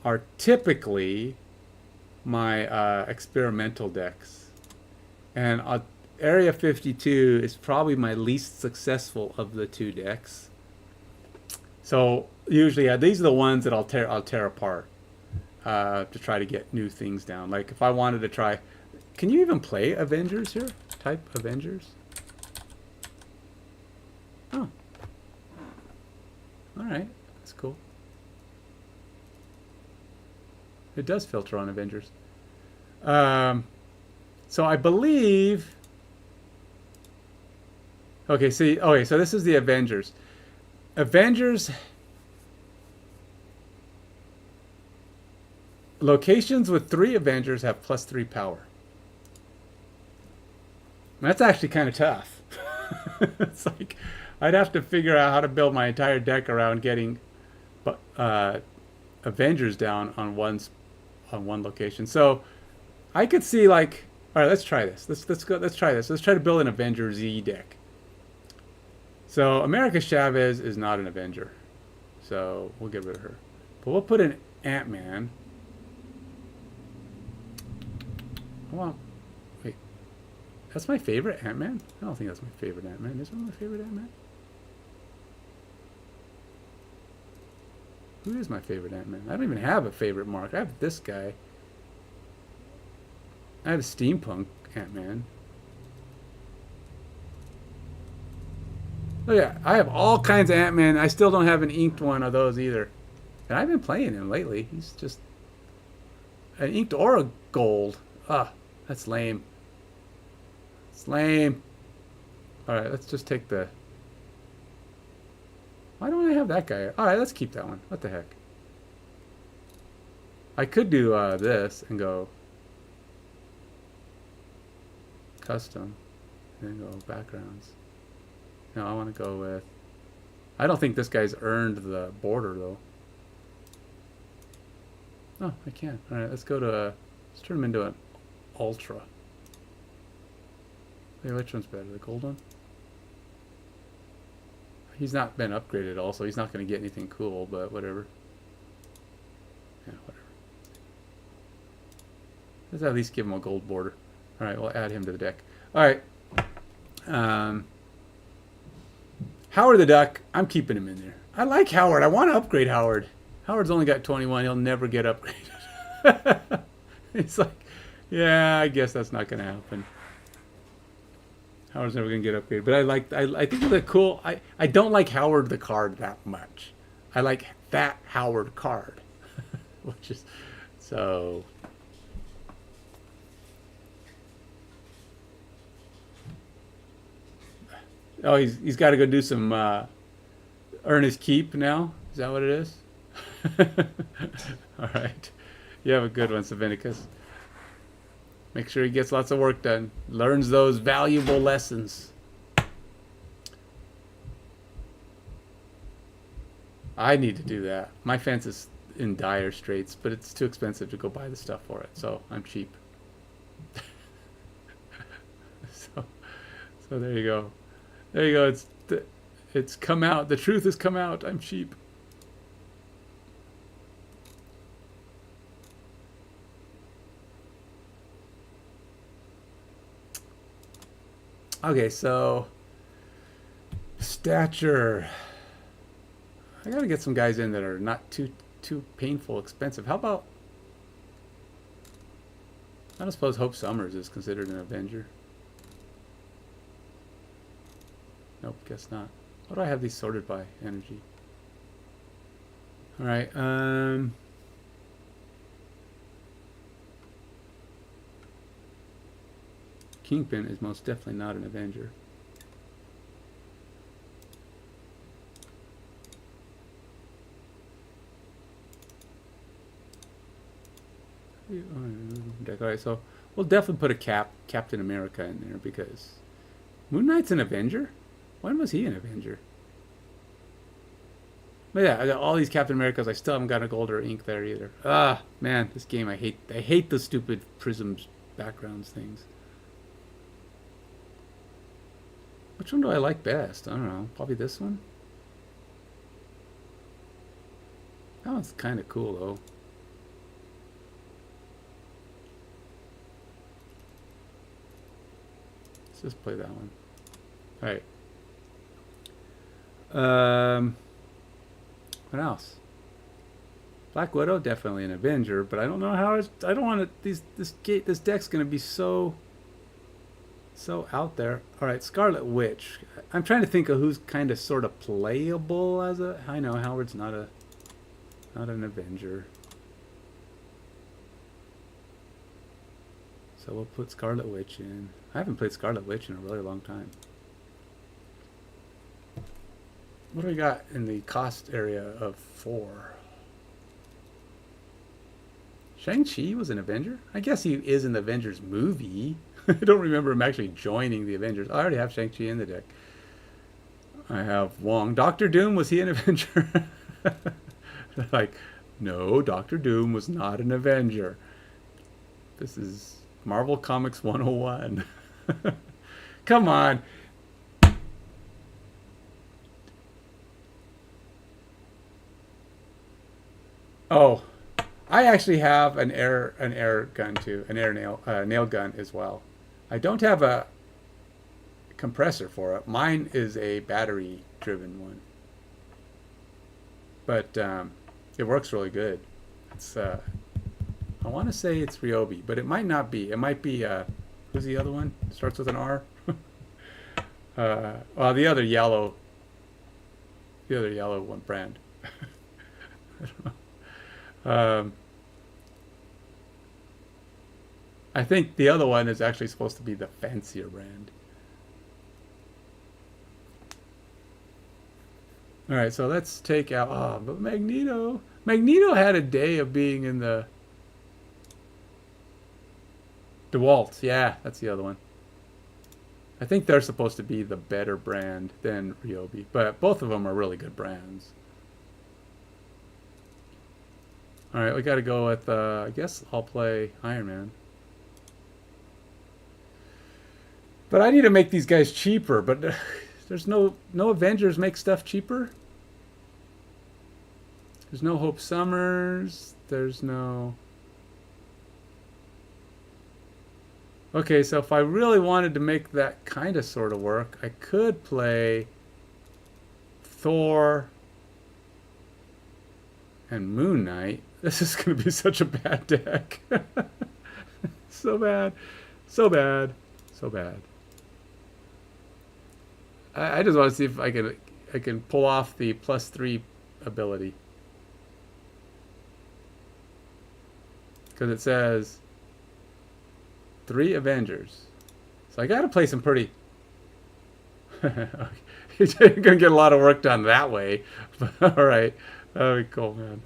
are typically my experimental decks. And Area 52 is probably my least successful of the two decks. So usually these are the ones that I'll tear apart to try to get new things down. Like if I wanted to try, can you even play Avengers here? Type Avengers. Oh, all right, that's cool. It does filter on Avengers. So I believe. Okay, see. Okay, so this is the Avengers. Avengers. Locations with 3 Avengers have +3 power. That's actually kind of tough. It's like I'd have to figure out how to build my entire deck around getting Avengers down on one location. So I could see like, all right, let's try this. Let's try this. Let's try to build an Avengers Z deck. So America Chavez is not an Avenger, so we'll get rid of her. But we'll put an Ant-Man. Well, wait. That's my favorite Ant-Man? I don't think that's my favorite Ant-Man. Is one my favorite Ant-Man? Who is my favorite Ant-Man? I don't even have a favorite mark. I have this guy. I have a steampunk Ant-Man. Oh yeah, I have all kinds of Ant-Man. I still don't have an inked one of those either. And I've been playing him lately. He's just an inked or a gold. Ah, that's lame. It's lame. All right, let's just take the Why don't I have that guy? All right, let's keep that one. What the heck? I could do this and go custom, and then go backgrounds. No, I want to go with. I don't think this guy's earned the border though. Oh, I can. All right, let's go to. Let's turn him into an ultra. Hey, which one's better, the gold one? He's not been upgraded also. He's not going to get anything cool, but whatever. Yeah, whatever. Let's at least give him a gold border. All right, we'll add him to the deck. All right. Howard the Duck, I'm keeping him in there. I like Howard. I want to upgrade Howard. Howard's only got 21. He'll never get upgraded. It's like, yeah, I guess that's not going to happen. Howard's never going to get upgraded. But I think the cool, I don't like Howard the card that much. I like that Howard card. Which is, so. Oh, he's got to go do some, earn his keep now? Is that what it is? All right. You have a good one, Savinicus. Make sure he gets lots of work done. Learns those valuable lessons. I need to do that. My fence is in dire straits, but it's too expensive to go buy the stuff for it, so I'm cheap. So there you go. There you go. It's come out. The truth has come out. I'm cheap. Okay, so stature. I gotta get some guys in that are not too painful, expensive. How about? I don't suppose Hope Summers is considered an Avenger. Nope, guess not. Why do I have these sorted by energy? All right. Kingpin is most definitely not an Avenger. All right, so we'll definitely put a Captain America in there because Moon Knight's an Avenger. When was he an Avenger? But yeah, I got all these Captain Americas. I still haven't got a gold or ink there either. Ah, man, this game I hate the stupid prisms backgrounds things. Which one do I like best? I don't know. Probably this one. That one's kind of cool though. Let's just play that one. All right. What else? Black Widow, definitely an Avenger, but I don't know how I don't want to. This deck's gonna be so out there. All right, Scarlet Witch. I'm trying to think of who's kind of sort of playable as a. I know Howard's not an Avenger. So we'll put Scarlet Witch in. I haven't played Scarlet Witch in a really long time. What do we got in the cost area of 4? Shang-Chi was an Avenger? I guess he is in the Avengers movie. I don't remember him actually joining the Avengers. I already have Shang-Chi in the deck. I have Wong. Doctor Doom, was he an Avenger? Like, no, Doctor Doom was not an Avenger. This is Marvel Comics 101. Come on. Oh, I actually have an air gun too, an air nail gun as well. I don't have a compressor for it. Mine is a battery-driven one, but it works really good. It's I want to say it's Ryobi, but it might not be. It might be who's the other one? Starts with an R. Well, the other yellow one brand. I don't know. I think the other one is actually supposed to be the fancier brand. All right, so let's take out. Oh, but Magneto. Magneto had a day of being in the DeWalt. Yeah, that's the other one. I think they're supposed to be the better brand than Ryobi, but both of them are really good brands. All right, we got to go with. I guess I'll play Iron Man. But I need to make these guys cheaper. But there's no Avengers make stuff cheaper. There's no Hope Summers. There's no. Okay, so if I really wanted to make that kind of sort of work, I could play Thor and Moon Knight. This is going to be such a bad deck. So bad. So bad. So bad. I just want to see if I can pull off the +3 ability. Because it says 3 Avengers. So I got to play some pretty... You're going to get a lot of work done that way. But, all right. That'll be cool, man.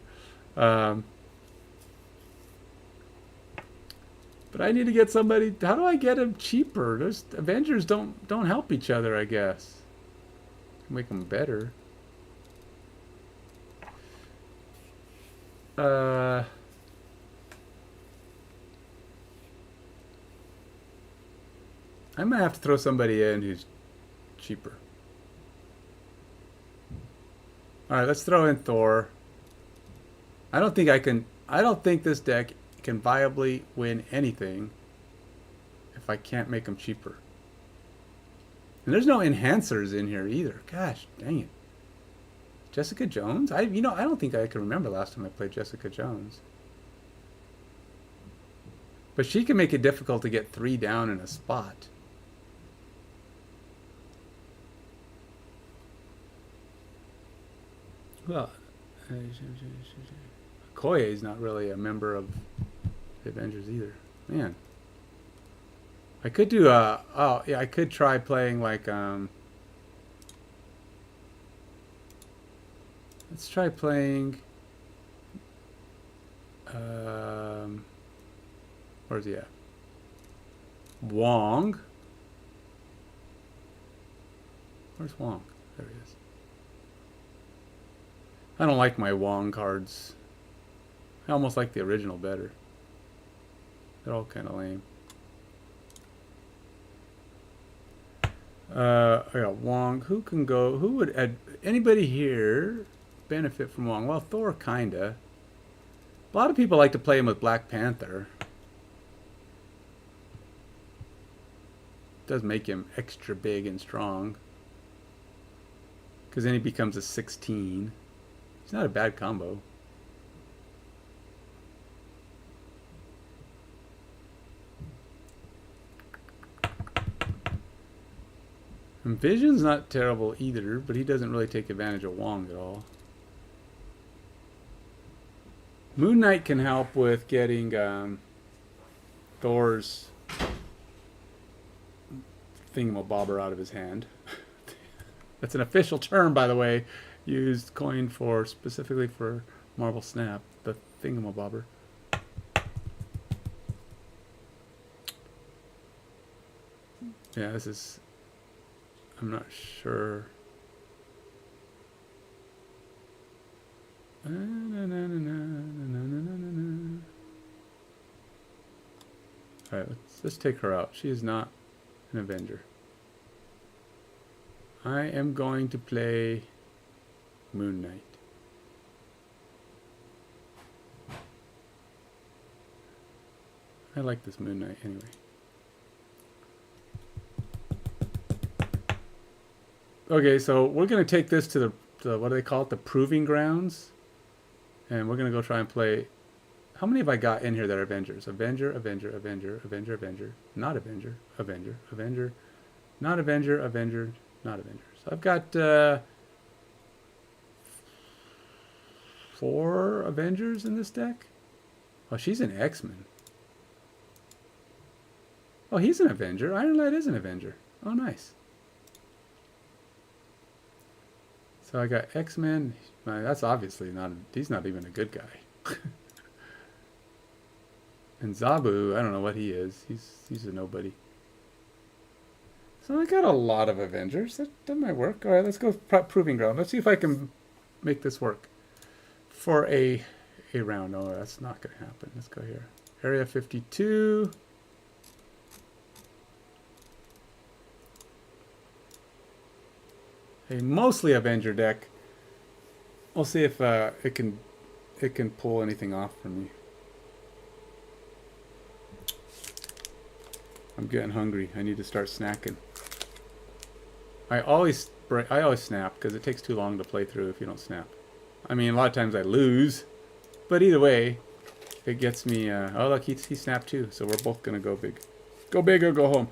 But I need to get somebody... How do I get them cheaper? Those Avengers don't help each other, I guess. Make them better. I might have to throw somebody in who's cheaper. All right, let's throw in Thor. I don't think this deck can viably win anything if I can't make them cheaper. And there's no enhancers in here either. Gosh, dang it. Jessica Jones? I don't think I can remember last time I played Jessica Jones. But she can make it difficult to get 3 down in a spot. Well, Okoye is not really a member of the Avengers either. Man. I could do oh yeah, I could try playing like let's try playing where's he at? Wong. Where's Wong? There he is. I don't like my Wong cards. I almost like the original better. They're all kind of lame. I got Wong. Who can go? Who would anybody here benefit from Wong? Well, Thor kinda. A lot of people like to play him with Black Panther. Does make him extra big and strong. Because then he becomes a 16. It's not a bad combo. And Vision's not terrible either, but he doesn't really take advantage of Wong at all. Moon Knight can help with getting Thor's thingamabobber out of his hand. That's an official term, by the way, coined for specifically for Marvel Snap, the thingamabobber. Yeah, this is... I'm not sure. Alright, let's take her out. She is not an Avenger. I am going to play Moon Knight. I like this Moon Knight anyway. Okay, so we're going to take this to the, what do they call it? The proving grounds. And we're going to go try and play... How many have I got in here that are Avengers? Avenger, Avenger, Avenger, Avenger, Avenger, not Avenger, Avenger, Avenger, not Avenger, Avenger, not Avenger. So I've got 4 Avengers in this deck. Oh, she's an X-Men. Oh, he's an Avenger. Iron Lad is an Avenger. Oh, nice. So I got X-Men. That's obviously not, he's not even a good guy. And Zabu, I don't know what he is. He's a nobody. So I got a lot of Avengers. That might work. All right, let's go proving ground. Let's see if I can make this work for a round. No, that's not going to happen. Let's go here. Area 52. A mostly Avenger deck. We'll see if it can pull anything off for me. I'm getting hungry. I need to start snacking. I always snap because it takes too long to play through if you don't snap. I mean, a lot of times I lose, but either way, it gets me. Oh, look, he snapped too. So we're both gonna go big. Go big or go home.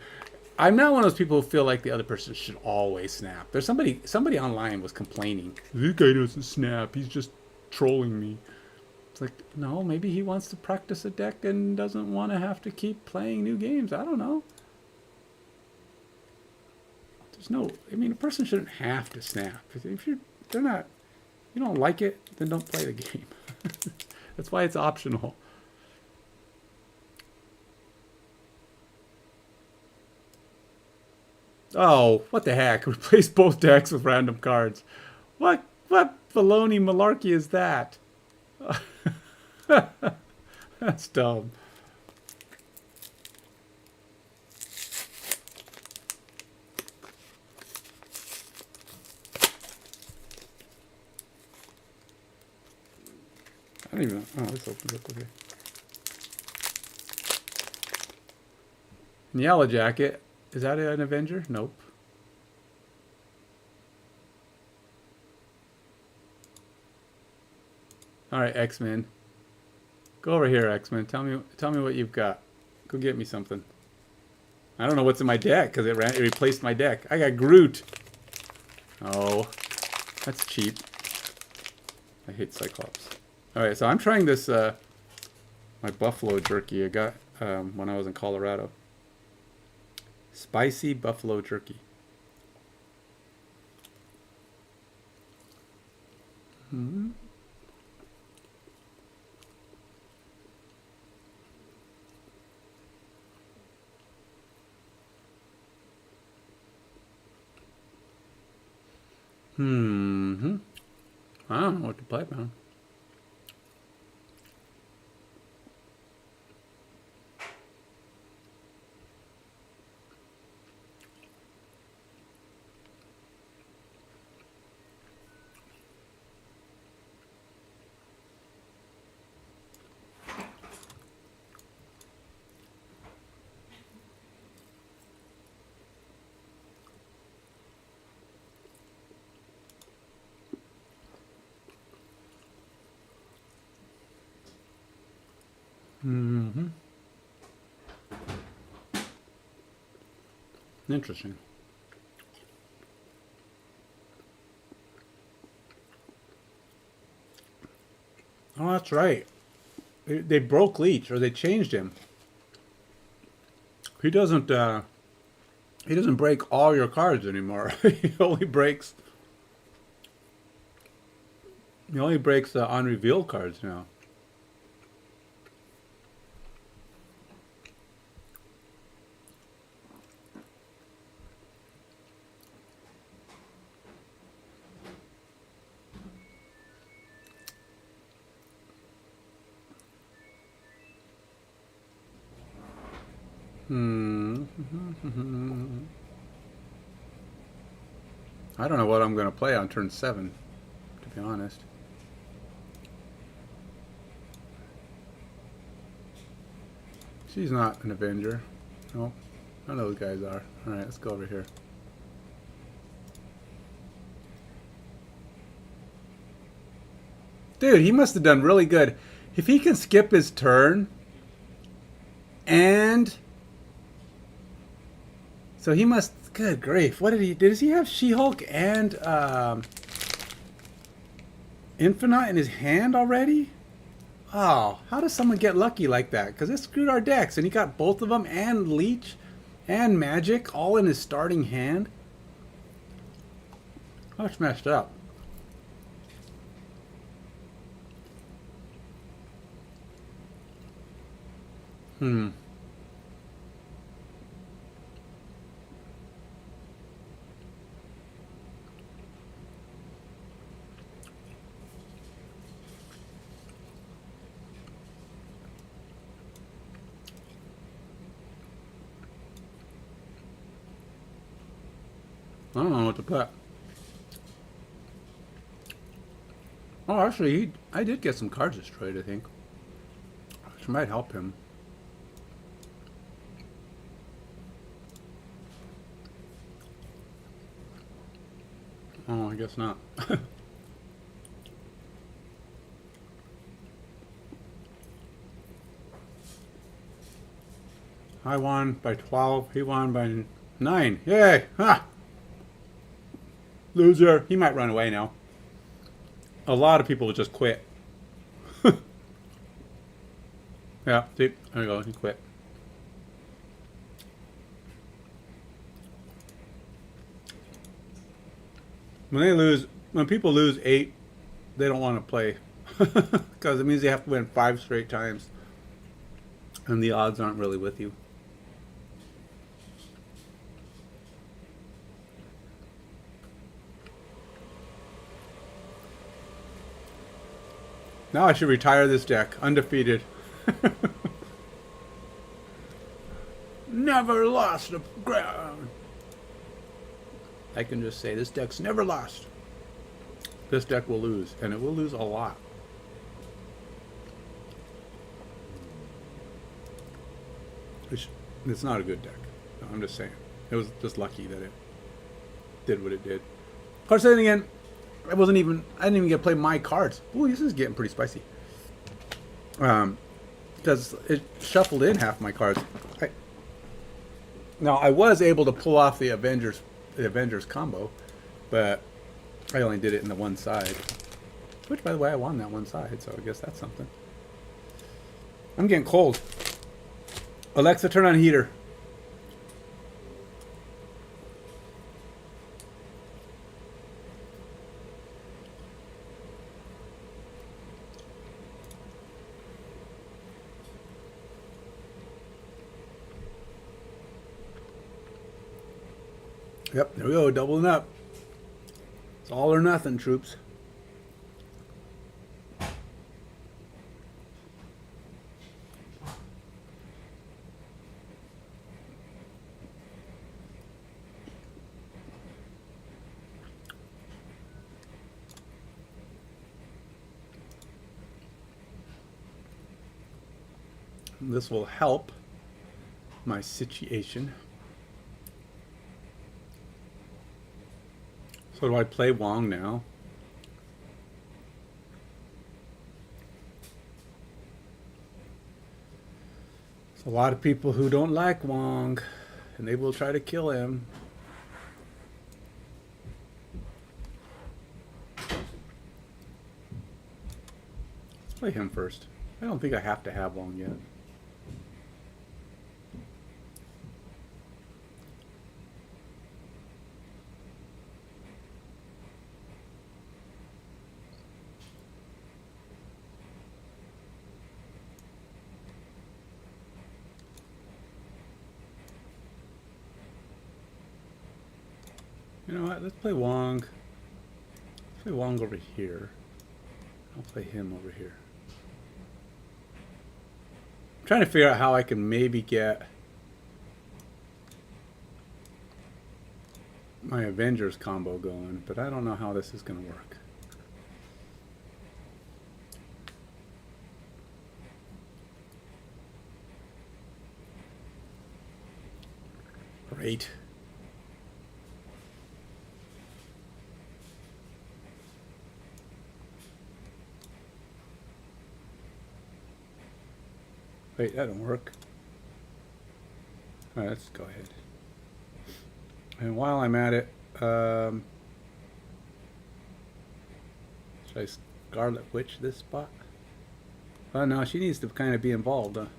I'm not one of those people who feel like the other person should always snap. There's somebody online was complaining. This guy doesn't snap. He's just trolling me. It's like, no, maybe he wants to practice a deck and doesn't want to have to keep playing new games. I don't know. There's no, I mean, a person shouldn't have to snap. If you don't like it, then don't play the game. That's why it's optional. Oh, what the heck? Replace both decks with random cards. What baloney malarkey is that? That's dumb. I don't even know. Oh, this opens up okay. And Yellow Jacket. Is that an Avenger? Nope. Alright, X-Men. Go over here, X-Men. Tell me what you've got. Go get me something. I don't know what's in my deck because it replaced my deck. I got Groot. Oh, that's cheap. I hate Cyclops. Alright, so I'm trying this, my buffalo jerky I got when I was in Colorado. Spicy buffalo jerky. Mm-hmm. I don't know what to play, man. Mm-hmm. Interesting. Oh, that's right. They broke Leech, or they changed him. He doesn't break all your cards anymore. He only breaks the unrevealed cards now. I don't know what I'm going to play on turn 7, to be honest. She's not an Avenger. Nope. None of those guys are. Alright, let's go over here. Dude, he must have done really good. If he can skip his turn and... So he must... Good grief. What did he... Does he have She-Hulk and Infinite in his hand already? Oh, how does someone get lucky like that? Because it screwed our decks. And he got both of them and Leech and Magic all in his starting hand. That's messed up. Hmm. I don't know what to put. Oh, actually, I did get some cards destroyed, I think. Which might help him. Oh, I guess not. I won by 12. He won by 9. Yay! Ha! Loser. He might run away now. A lot of people will just quit. Yeah, see? There we go. He quit. When people lose 8, they don't want to play. Because it means they have to win 5 straight times. And the odds aren't really with you. Now I should retire this deck. Undefeated. Never lost a ground. I can just say this deck's never lost. This deck will lose. And it will lose a lot. It's not a good deck. No, I'm just saying. It was just lucky that it did what it did. Of course, then again, I didn't even get to play my cards. Ooh, this is getting pretty spicy. Because it shuffled in half my cards. Now, I was able to pull off the Avengers combo, but I only did it in the one side. Which, by the way, I won that one side, so I guess that's something. I'm getting cold. Alexa, turn on heater. Yep, there we go, doubling up. It's all or nothing, troops. This will help my situation. So do I play Wong now? There's a lot of people who don't like Wong, and they will try to kill him. Let's play him first. I don't think I have to have Wong yet. You know what? Let's play Wong. Let's play Wong over here. I'll play him over here. I'm trying to figure out how I can maybe get my Avengers combo going, but I don't know how this is going to work. Great. Wait, that don't work. All right, let's go ahead. And while I'm at it, should I Scarlet Witch this spot? Oh no, she needs to kind of be involved. I'm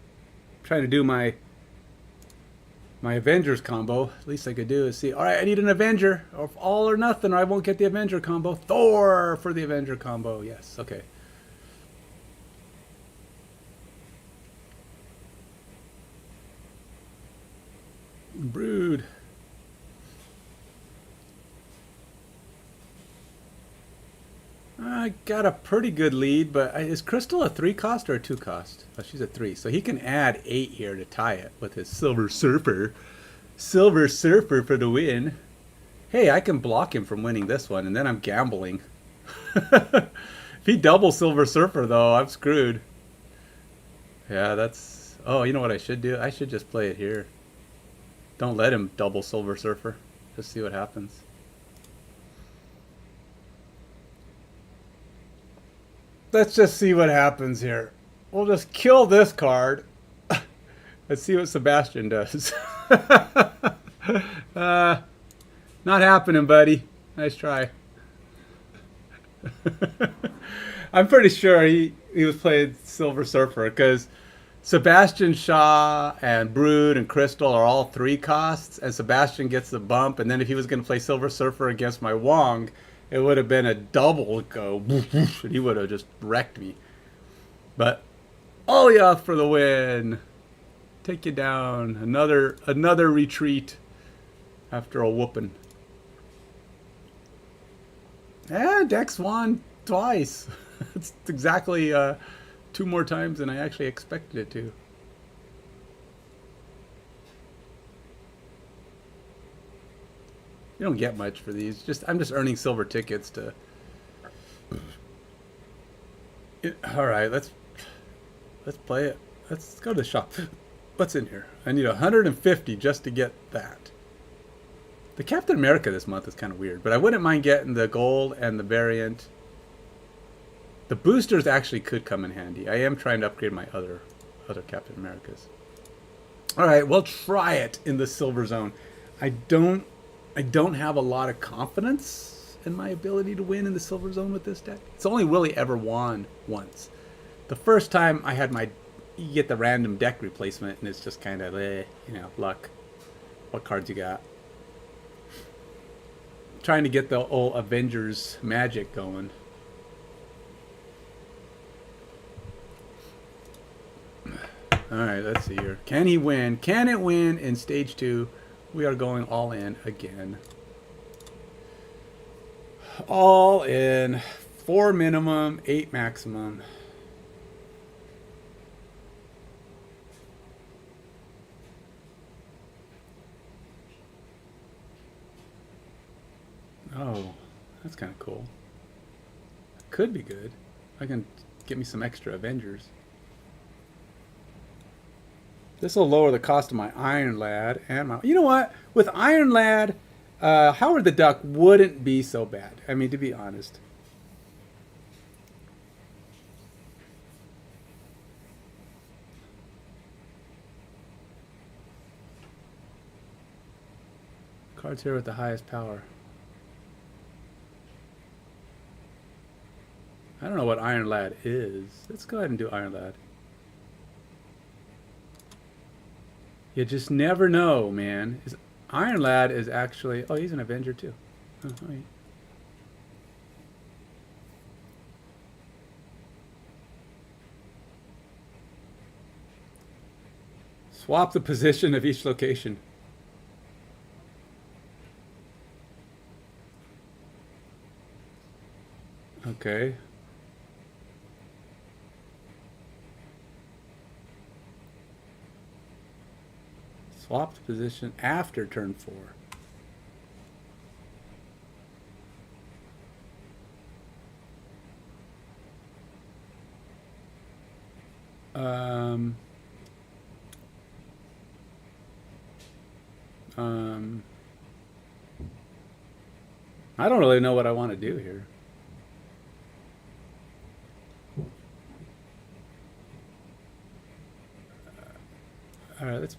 trying to do my Avengers combo. At least I could do is see, all right, I need an Avenger, or all or nothing, or I won't get the Avenger combo. Thor for the Avenger combo. Yes, okay. I got a pretty good lead, but is Crystal a 3 cost or a 2 cost? Oh, she's a 3. So he can add 8 here to tie it with his Silver Surfer. Silver Surfer for the win. Hey, I can block him from winning this one, and then I'm gambling. If he double Silver Surfer, though, I'm screwed. Yeah, that's... Oh, you know what I should do? I should just play it here. Don't let him double Silver Surfer. Just see what happens. Let's just see what happens here. We'll just kill this card. Let's see what Sebastian does. Not happening, buddy. Nice try. I'm pretty sure he was playing Silver Surfer because Sebastian, Shaw, and Brood and Crystal are all 3 costs, and Sebastian gets the bump. And then if he was going to play Silver Surfer against my Wong, it would have been a double go, and he would have just wrecked me. But Olya for the win. Take you down. Another retreat after a whooping. Yeah, Dex won twice. It's exactly 2 more times than I actually expected it to. You don't get much for these. I'm just earning silver tickets to. All right, let's play it. Let's go to the shop. What's in here? I need 150 just to get that. The Captain America this month is kind of weird, but I wouldn't mind getting the gold and the variant. The boosters actually could come in handy. I am trying to upgrade my other Captain Americas. All right, we'll try it in the silver zone. I don't have a lot of confidence in my ability to win in the silver zone with this deck. It's only really ever won once. The first time I had you get the random deck replacement, and it's just kind of, luck. What cards you got? Trying to get the old Avengers magic going. All right, let's see here. Can he win? Can it win in stage 2? We are going all in again. All in. 4 minimum, 8 maximum. Oh, that's kind of cool. Could be good. I can get me some extra Avengers. This will lower the cost of my Iron Lad and my... You know what? With Iron Lad, Howard the Duck wouldn't be so bad. I mean, to be honest. Cards here with the highest power. I don't know what Iron Lad is. Let's go ahead and do Iron Lad. You just never know, man. Iron Lad is actually... Oh, he's an Avenger, too. Oh, yeah. Swap the position of each location. Okay. Swapped position after turn 4. I don't really know what I want to do here. All right, let's...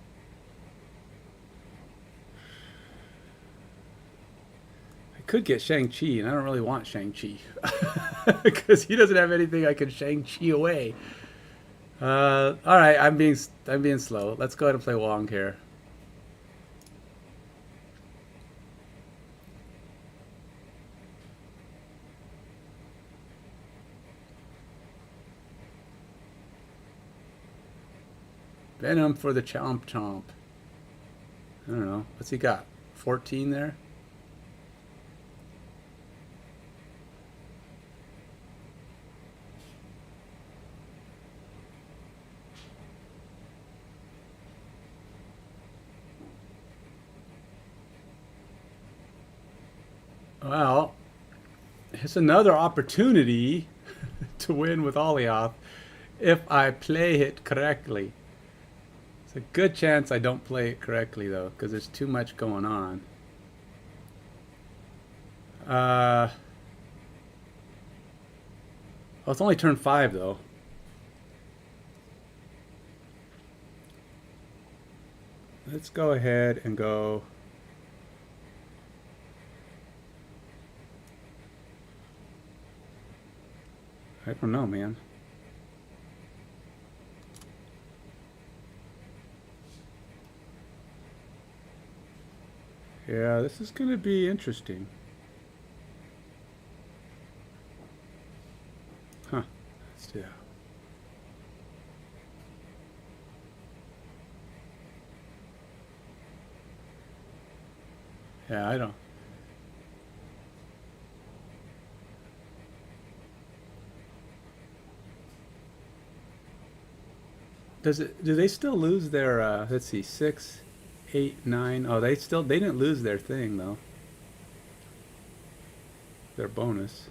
I could get Shang-Chi, and I don't really want Shang-Chi. Because he doesn't have anything I can Shang-Chi away. All right, I'm being slow. Let's go ahead and play Wong here. Venom for the Chomp Chomp. I don't know. What's he got? 14 there? Well, it's another opportunity to win with Olioth if I play it correctly. It's a good chance I don't play it correctly, though, because there's too much going on. Oh, it's only turn 5, though. Let's go ahead and go... I don't know, man. Yeah, this is going to be interesting. Huh. Let's do that. Yeah, I don't... Does it? Do they still lose their? Let's see, 6, 8, 9. Oh, they didn't lose their thing though. Their bonus.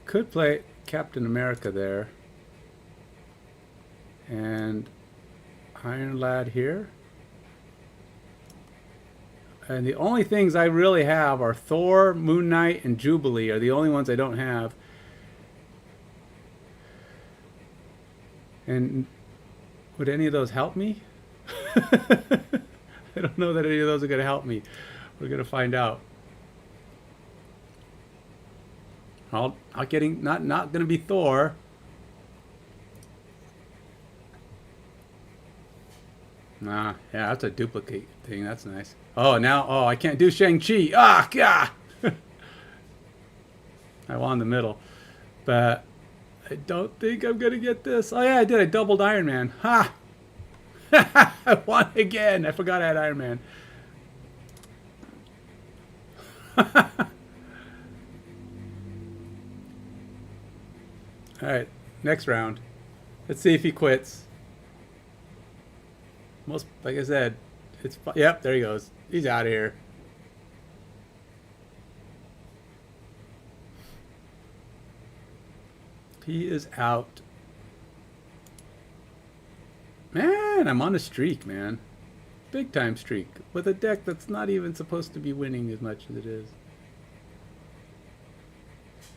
Could play Captain America there. And Iron Lad here. And the only things I really have are Thor, Moon Knight, and Jubilee are the only ones I don't have. And would any of those help me? I don't know that any of those are going to help me. We're going to find out. Not going to be Thor. Nah, yeah, that's a duplicate thing. That's nice. Oh, I can't do Shang-Chi. Ah, God. I won the middle. But I don't think I'm going to get this. Oh, yeah, I did. I doubled Iron Man. Ha! I won again. I forgot I had Iron Man. All right, next round. Let's see if he quits. Like I said, yep, there he goes. He's out of here. He is out. Man, I'm on a streak, man. Big time streak. With a deck that's not even supposed to be winning as much as it is.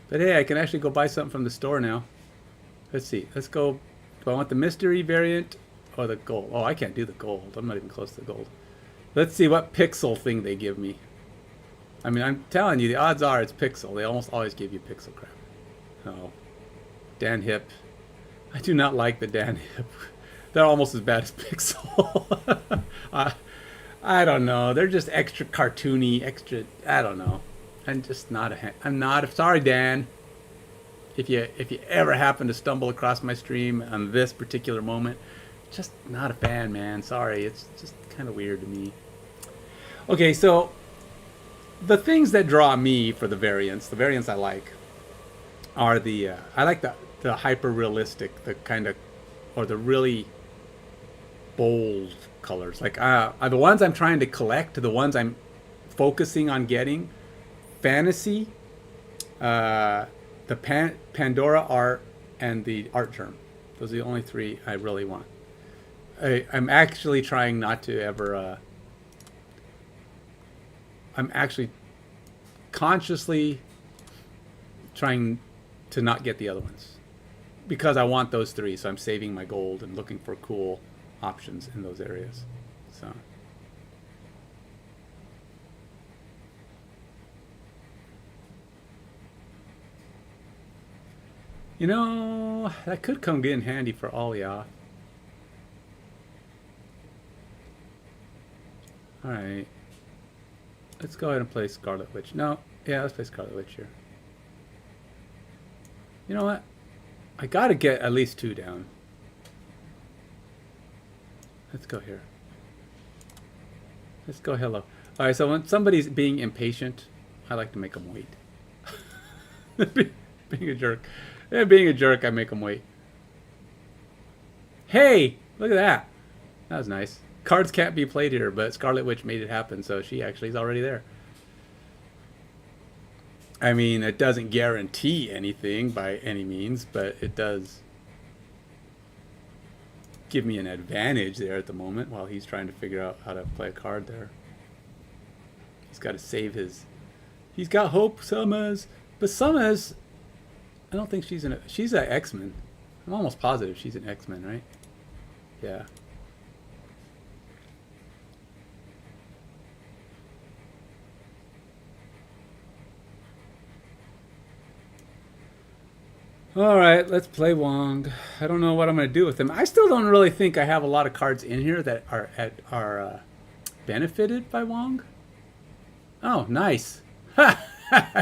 But hey, I can actually go buy something from the store now. Let's see. Let's go. Do I want the mystery variant or the gold? Oh, I can't do the gold. I'm not even close to the gold. Let's see what pixel thing they give me. I mean, I'm telling you, the odds are it's pixel. They almost always give you pixel crap. Oh. Dan Hip. I do not like the Dan Hip. They're almost as bad as Pixel. I don't know. They're just extra cartoony, extra. I don't know. I'm just not a. I'm not. Sorry, Dan. If you ever happen to stumble across my stream on this particular moment, just not a fan, man. Sorry. It's just kind of weird to me. Okay, so the things that draw me for the variants I like, are the I like the hyper realistic, the kind of, or the really bold colors. Like are the ones I'm trying to collect, the ones I'm focusing on getting. Fantasy, the Pandora art, and the art germ. Those are the only three I really want. I'm actually trying not to ever. I'm actually consciously trying to not get the other ones because I want those three. So I'm saving my gold and looking for cool options in those areas. So. You know, that could come in handy for Olioth. Alright. Let's go ahead and play Scarlet Witch. No, yeah, let's play Scarlet Witch here. You know what? I gotta get at least 2 down. Let's go here. Let's go hello. Alright, so when somebody's being impatient, I like to make them wait. Being a jerk. Yeah, being a jerk, I make them wait. Hey! Look at that. That was nice. Cards can't be played here, but Scarlet Witch made it happen, so she actually is already there. I mean, it doesn't guarantee anything by any means, but it does give me an advantage there at the moment while he's trying to figure out how to play a card there. He's got to save his. He's got Hope Summers, but Summers, I don't think she's an X-Men. I'm almost positive she's an X-Men, right? Yeah. All right, let's play Wong. I don't know what I'm going to do with him. I still don't really think I have a lot of cards in here that are benefited by Wong. Oh, nice.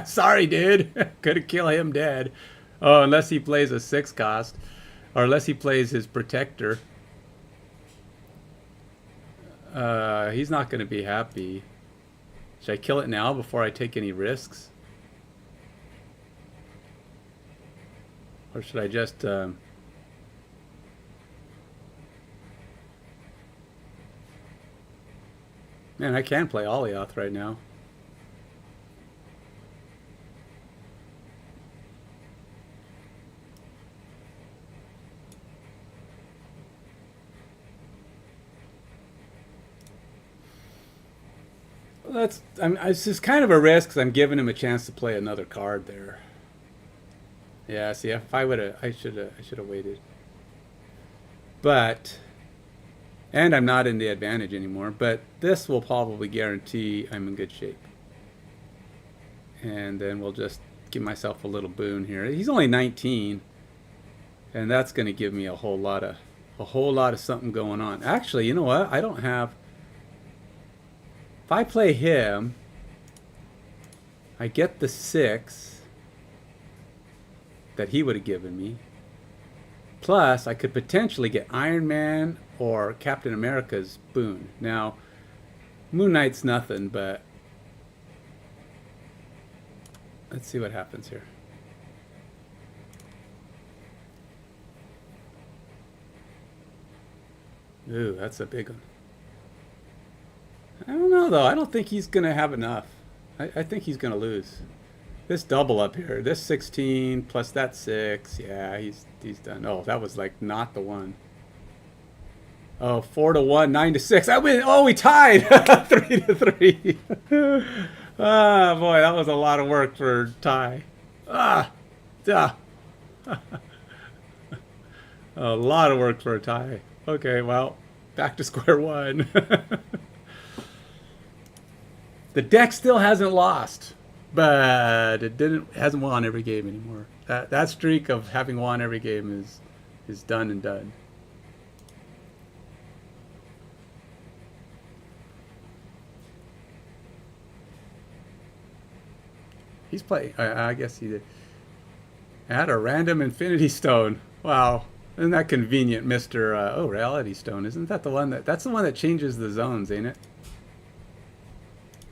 Sorry, dude. Could kill him dead. Oh, unless he plays a 6 cost, or unless he plays his protector. He's not going to be happy. Should I kill it now before I take any risks? Or should I just... Man, I can play Alioth right now. It's just kind of a risk because I'm giving him a chance to play another card there. Yeah, see, if I would have, I should have waited. But, and I'm not in the advantage anymore. But this will probably guarantee I'm in good shape. And then we'll just give myself a little boon here. He's only 19, and that's going to give me a whole lot of something going on. Actually, you know what? I don't have. If I play him, I get the 6 that he would have given me. Plus, I could potentially get Iron Man or Captain America's boon. Now, Moon Knight's nothing, but let's see what happens here. Ooh, that's a big one. I don't know, though. I don't think he's going to have enough. I think he's going to lose. This double up here, this 16 plus that 6, yeah, he's done. Oh, that was like not the one. Oh, 4-1, 9-6. I win. Oh, we tied. 3-3. Ah, boy, that was a lot of work for tie. Ah, duh. A lot of work for a tie. Okay, well, back to square one. The deck still hasn't lost. But it hasn't won every game anymore. That streak of having won every game is done and done. He's playing. I guess he did. Add a random Infinity Stone. Wow, isn't that convenient, Mister? Oh, Reality Stone. Isn't that the one that's the one that changes the zones, ain't it?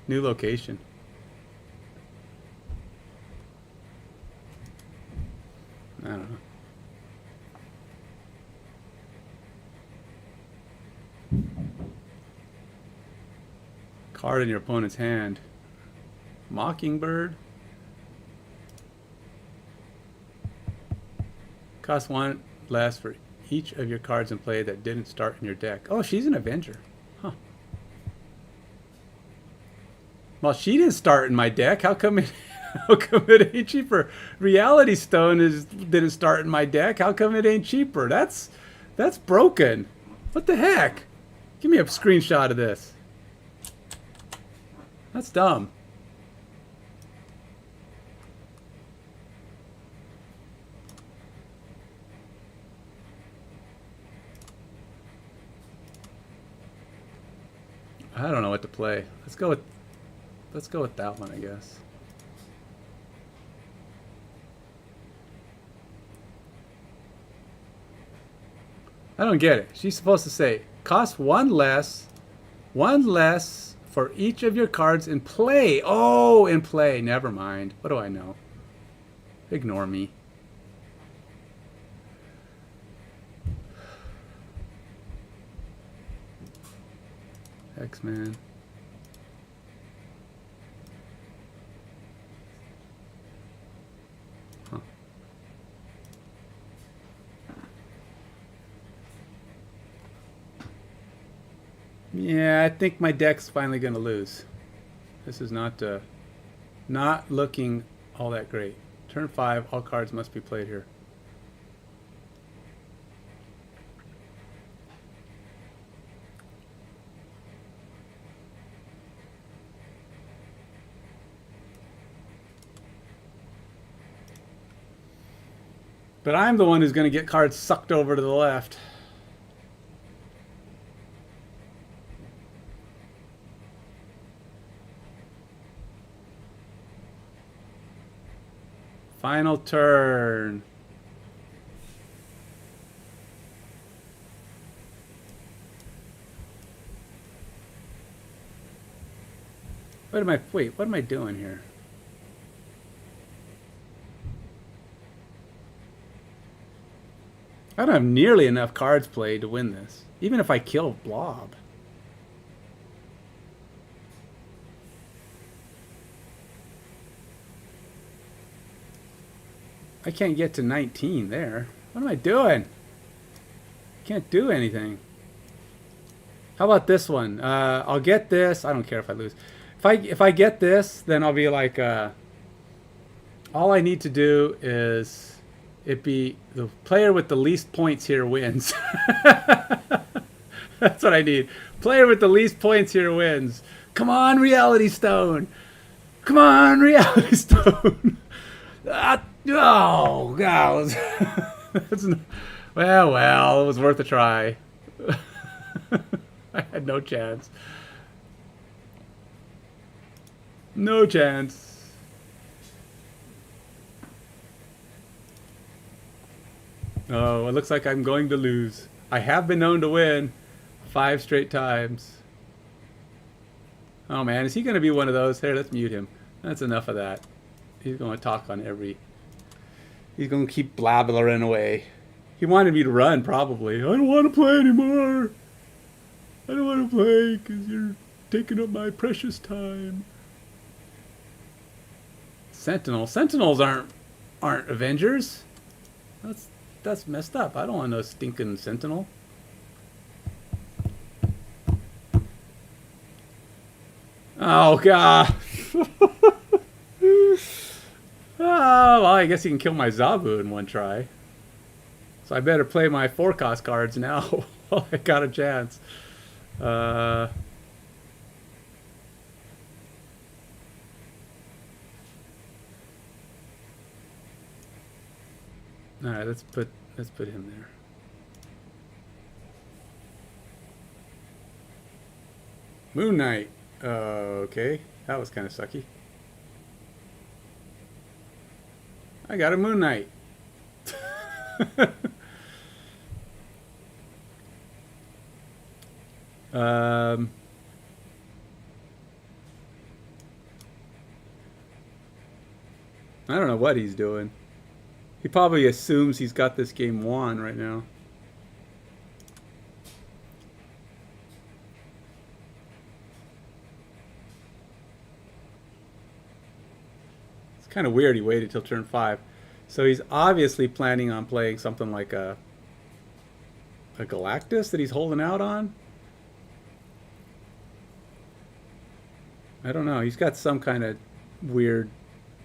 New location. I don't know. Card in your opponent's hand. Mockingbird. Cost 1 less for each of your cards in play that didn't start in your deck. Oh, she's an Avenger. Huh. Well, she didn't start in my deck. How come it... How come it ain't cheaper? Reality Stone didn't start in my deck. How come it ain't cheaper? That's broken. What the heck? Give me a screenshot of this. That's dumb. I don't know what to play. Let's go with that one, I guess. I don't get it. She's supposed to say, cost 1 less for each of your cards in play. Oh, in play. Never mind. What do I know? Ignore me. X-Men. Yeah, I think my deck's finally going to lose. This is not looking all that great. Turn 5, all cards must be played here. But I'm the one who's going to get cards sucked over to the left. Final turn. What am I doing here? I don't have nearly enough cards played to win this, even if I kill Blob. I can't get to 19 there. What am I doing? Can't do anything. How about this one? I'll get this. I don't care if I lose. If I get this, then I'll be like, all I need to do is it be the player with the least points here wins. That's what I need. Player with the least points here wins. Come on, Reality Stone. Come on, Reality Stone. Oh, God. Well, it was worth a try. I had no chance. No chance. Oh, it looks like I'm going to lose. I have been known to win 5 straight times. Oh man, is he going to be one of those? Here, let's mute him. That's enough of that. He's going to talk on every... He's going to keep blabbering away. He wanted me to run, probably. I don't want to play anymore. I don't want to play because you're taking up my precious time. Sentinel. Sentinels aren't Avengers. That's messed up. I don't want no stinking Sentinel. Oh god. Oh, well, I guess he can kill my Zabu in one try. So I better play my 4-cost cards now while I got a chance. Alright, let's put him there. Moon Knight. Okay, that was kind of sucky. I got a Moon Knight. I don't know what he's doing. He probably assumes he's got this game won right now. It's kind of weird he waited till turn 5. So he's obviously planning on playing something like a Galactus that he's holding out on. I don't know. He's got some kind of weird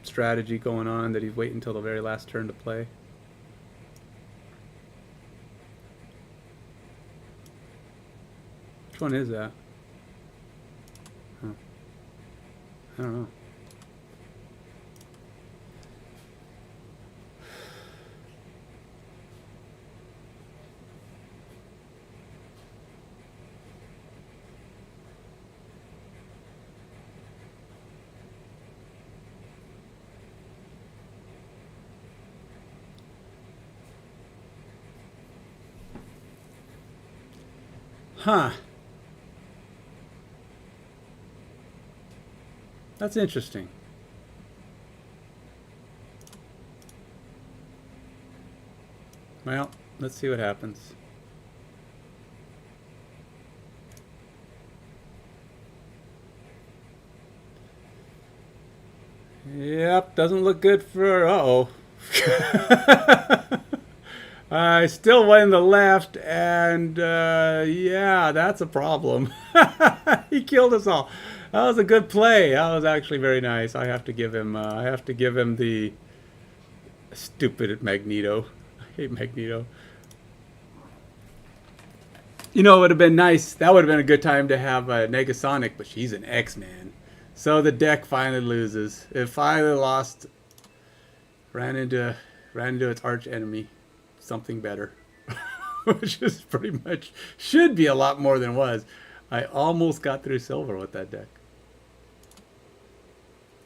strategy going on that he's waiting until the very last turn to play. Which one is that? Huh. I don't know. Huh. That's interesting. Well, let's see what happens. Yep, doesn't look good for... Uh-oh. I still went in the left, and yeah, that's a problem. He killed us all. That was a good play. That was actually very nice. I have to give him. I have to give him the stupid Magneto. I hate Magneto. You know, it would have been nice. That would have been a good time to have Negasonic, but she's an X-Man. So the deck finally loses. It finally lost. Ran into its arch enemy, something better, which is pretty much should be a lot more than it was. I almost got through silver with that deck.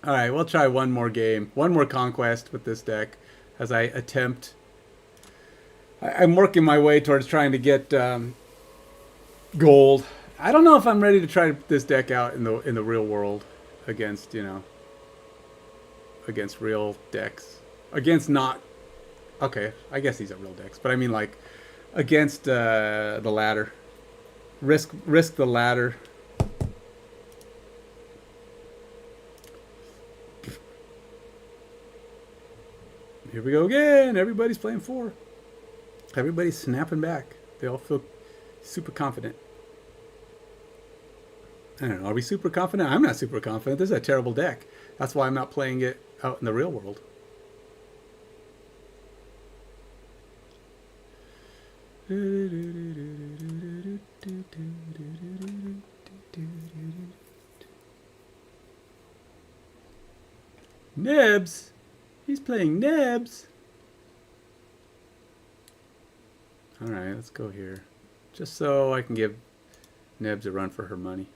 All right, we'll try one more game, one more conquest with this deck, as I attempt. I'm working my way towards trying to get gold. I don't know if I'm ready to try this deck out in the real world against against real decks, against not. Okay, I guess these are real decks, but I mean like against the ladder. Risk the ladder. Here we go again. Everybody's playing 4. Everybody's snapping back. They all feel super confident. I don't know. Are we super confident? I'm not super confident. This is a terrible deck. That's why I'm not playing it out in the real world. Nebs. He's playing Nebs. Alright, let's go here. Just so I can give Nebs a run for her money.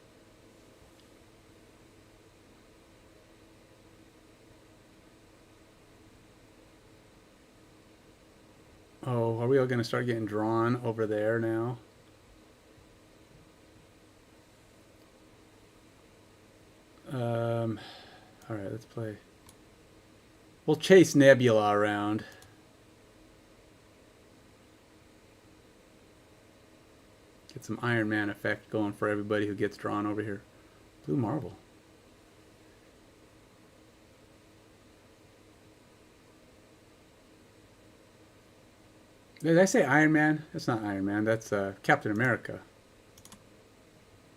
Oh, are we all going to start getting drawn over there now? Alright, let's play. We'll chase Nebula around. Get some Iron Man effect going for everybody who gets drawn over here. Blue Marble. Did I say Iron Man? That's not Iron Man. That's Captain America.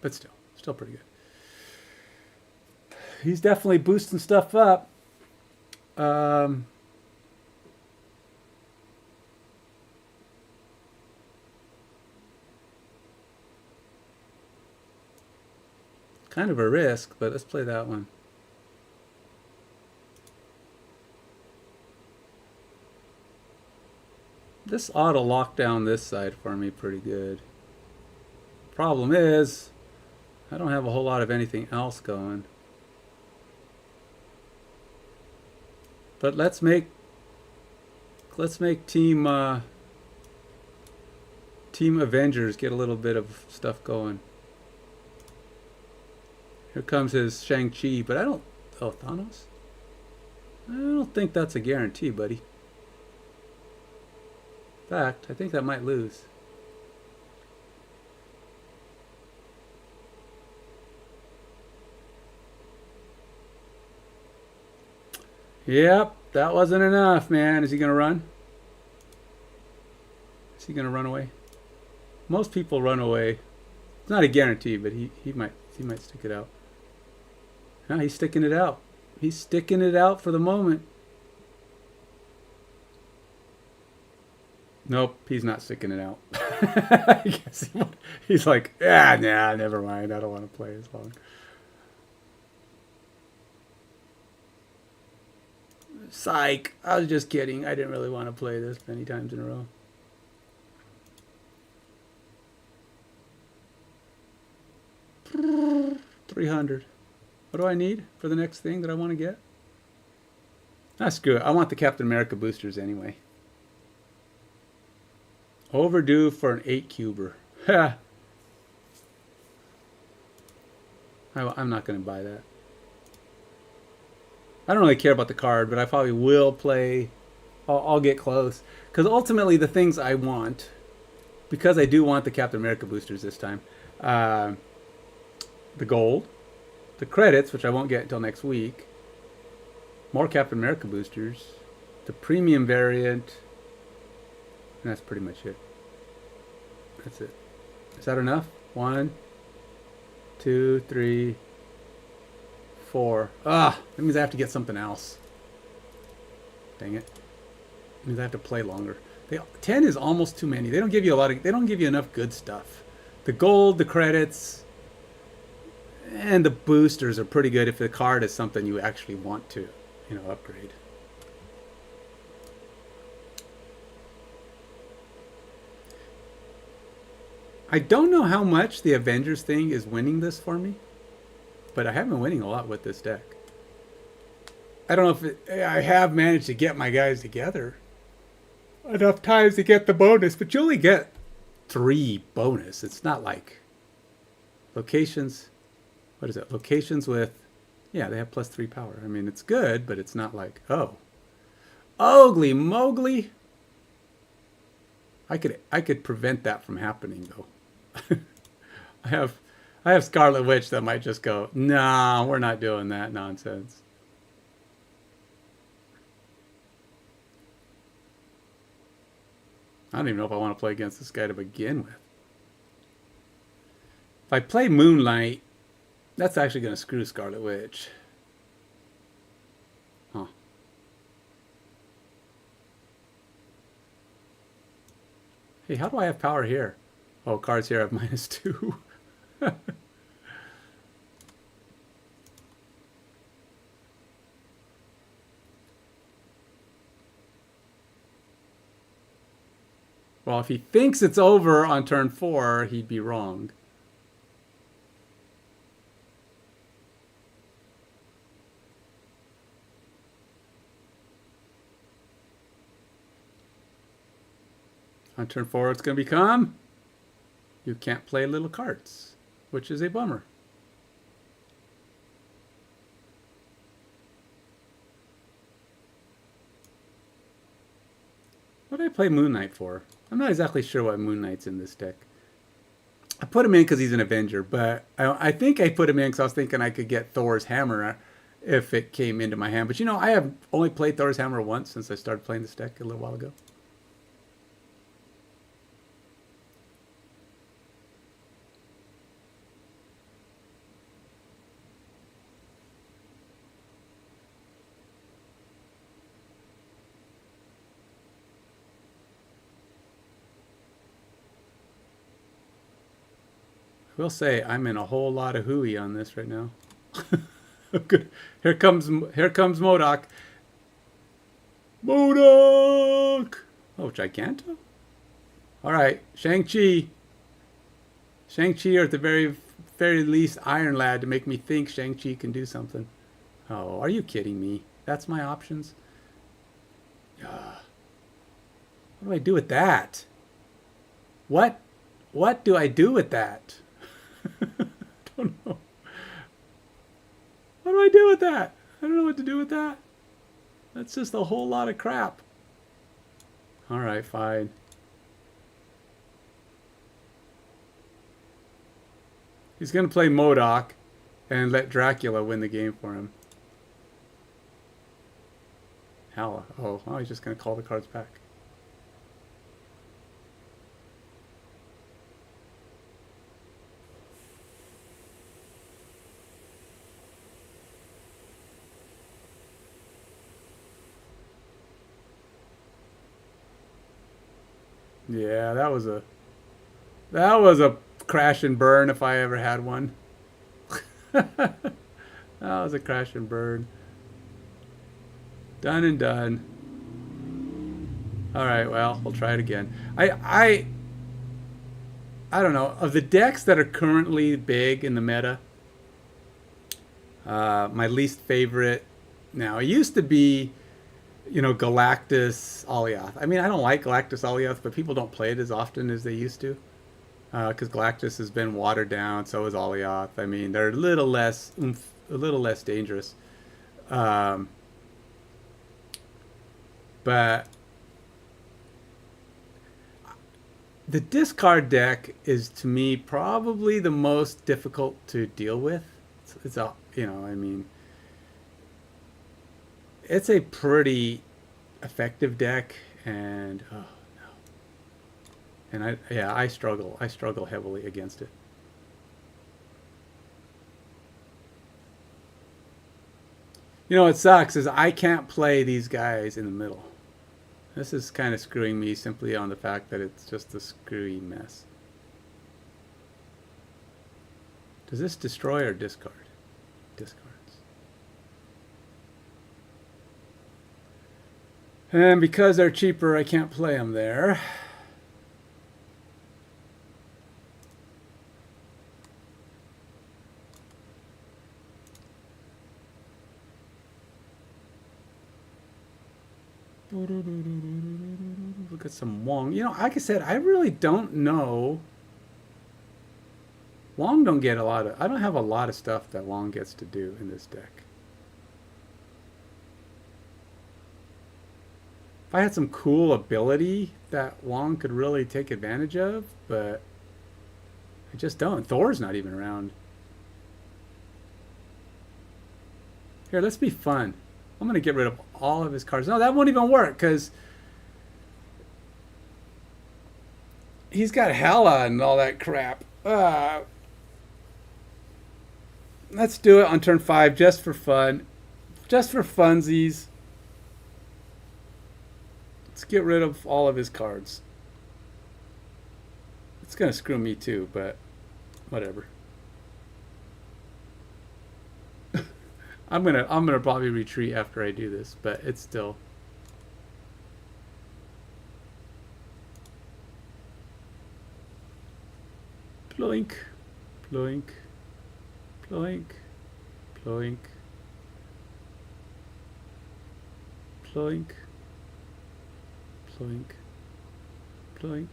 But still pretty good. He's definitely boosting stuff up. Kind of a risk, but let's play that one. This ought to lock down this side for me pretty good. Problem is, I don't have a whole lot of anything else going. But let's make Team Avengers get a little bit of stuff going. Here comes his Shang-Chi, but I don't. Oh, Thanos? I don't think that's a guarantee, buddy. In fact, I think that might lose. Yep, that wasn't enough, man. Is he going to run? Is he going to run away? Most people run away. It's not a guarantee, but he might stick it out. No, he's sticking it out. He's sticking it out for the moment. Nope, he's not sticking it out. I guess he's like, nah, never mind. I don't want to play as long. Psych. I was just kidding. I didn't really want to play this many times in a row. $300. What do I need for the next thing that I want to get? Ah, screw it. I want the Captain America boosters anyway. Overdue for an 8-cuber. Ha! I'm not going to buy that. I don't really care about the card, but I probably will play. I'll get close. Because ultimately the things I want, because I do want the Captain America boosters this time, the gold, the credits, which I won't get until next week, more Captain America boosters, the premium variant, And that's pretty much it. That's it. Is that enough? 1, 2, 3, 4. Ah, that means I have to get something else. Dang it. That means I have to play longer. 10 is almost too many. They don't give you a lot of. They don't give you enough good stuff. The gold, the credits, and the boosters are pretty good if the card is something you actually want to, upgrade. I don't know how much the Avengers thing is winning this for me, but I have been winning a lot with this deck. I don't know if I have managed to get my guys together enough times to get the bonus, but you only get 3 bonus. It's not like locations. What is it? Locations with, yeah, they have +3 power. I mean, it's good, but it's not like, oh, Ugly Mowgli. I could prevent that from happening though. I have Scarlet Witch that might just go, nah, we're not doing that nonsense. I don't even know if I want to play against this guy to begin with. If I play Moonlight, that's actually going to screw Scarlet Witch. Huh. Hey, how do I have power here? Oh, cards here have -2. Well, if he thinks it's over on turn 4, he'd be wrong. On turn 4, it's going to become, you can't play little cards, which is a bummer. What did I play Moon Knight for? I'm not exactly sure why Moon Knight's in this deck. I put him in because he's an Avenger, but I think I put him in because I was thinking I could get Thor's hammer if it came into my hand. But I have only played Thor's hammer once since I started playing this deck a little while ago. I will say I'm in a whole lot of hooey on this right now. Good. Here comes MODOK. MODOK! Oh, Giganto? Alright, Shang-Chi. Shang-Chi, or at the very least Iron Lad, to make me think Shang-Chi can do something. Oh, are you kidding me? That's my options? What do I do with that? What do I do with that? Don't know. What do I do with that? I don't know what to do with that. That's just a whole lot of crap. Alright, fine. He's going to play MODOK and let Dracula win the game for him. Hell, oh, he's just going to call the cards back. Yeah, that was a crash and burn if I ever had one. That was a crash and burn. Done and done. All right, well, we'll try it again. I don't know, of the decks that are currently big in the meta, my least favorite now, it used to be, Galactus Alioth. I mean, I don't like Galactus Alioth, but people don't play it as often as they used to. Because Galactus has been watered down, so is Alioth. I mean, they're a little less dangerous. But the discard deck is, to me, probably the most difficult to deal with. It's a, I mean, it's a pretty effective deck, and oh no, And I struggle. I struggle heavily against it. You know what sucks is I can't play these guys in the middle. This is kind of screwing me simply on the fact that it's just a screwy mess. Does this destroy or discard? Discards. And because they're cheaper, I can't play them there. Look at some Wong. You know, like I said, I really don't know. Wong don't get a lot of... I don't have a lot of stuff that Wong gets to do in this deck. If I had some cool ability that Wong could really take advantage of, but I just don't. Thor's not even around. Here, let's be fun. I'm going to get rid of all of his cards. No, that won't even work because he's got Hela and all that crap. Let's do it on turn 5 just for fun. Just for funsies. Let's get rid of all of his cards. It's going to screw me too, but whatever. I'm gonna probably retreat after I do this, but it's still. Ploink, ploink, ploink, ploink, ploink, ploink, ploink.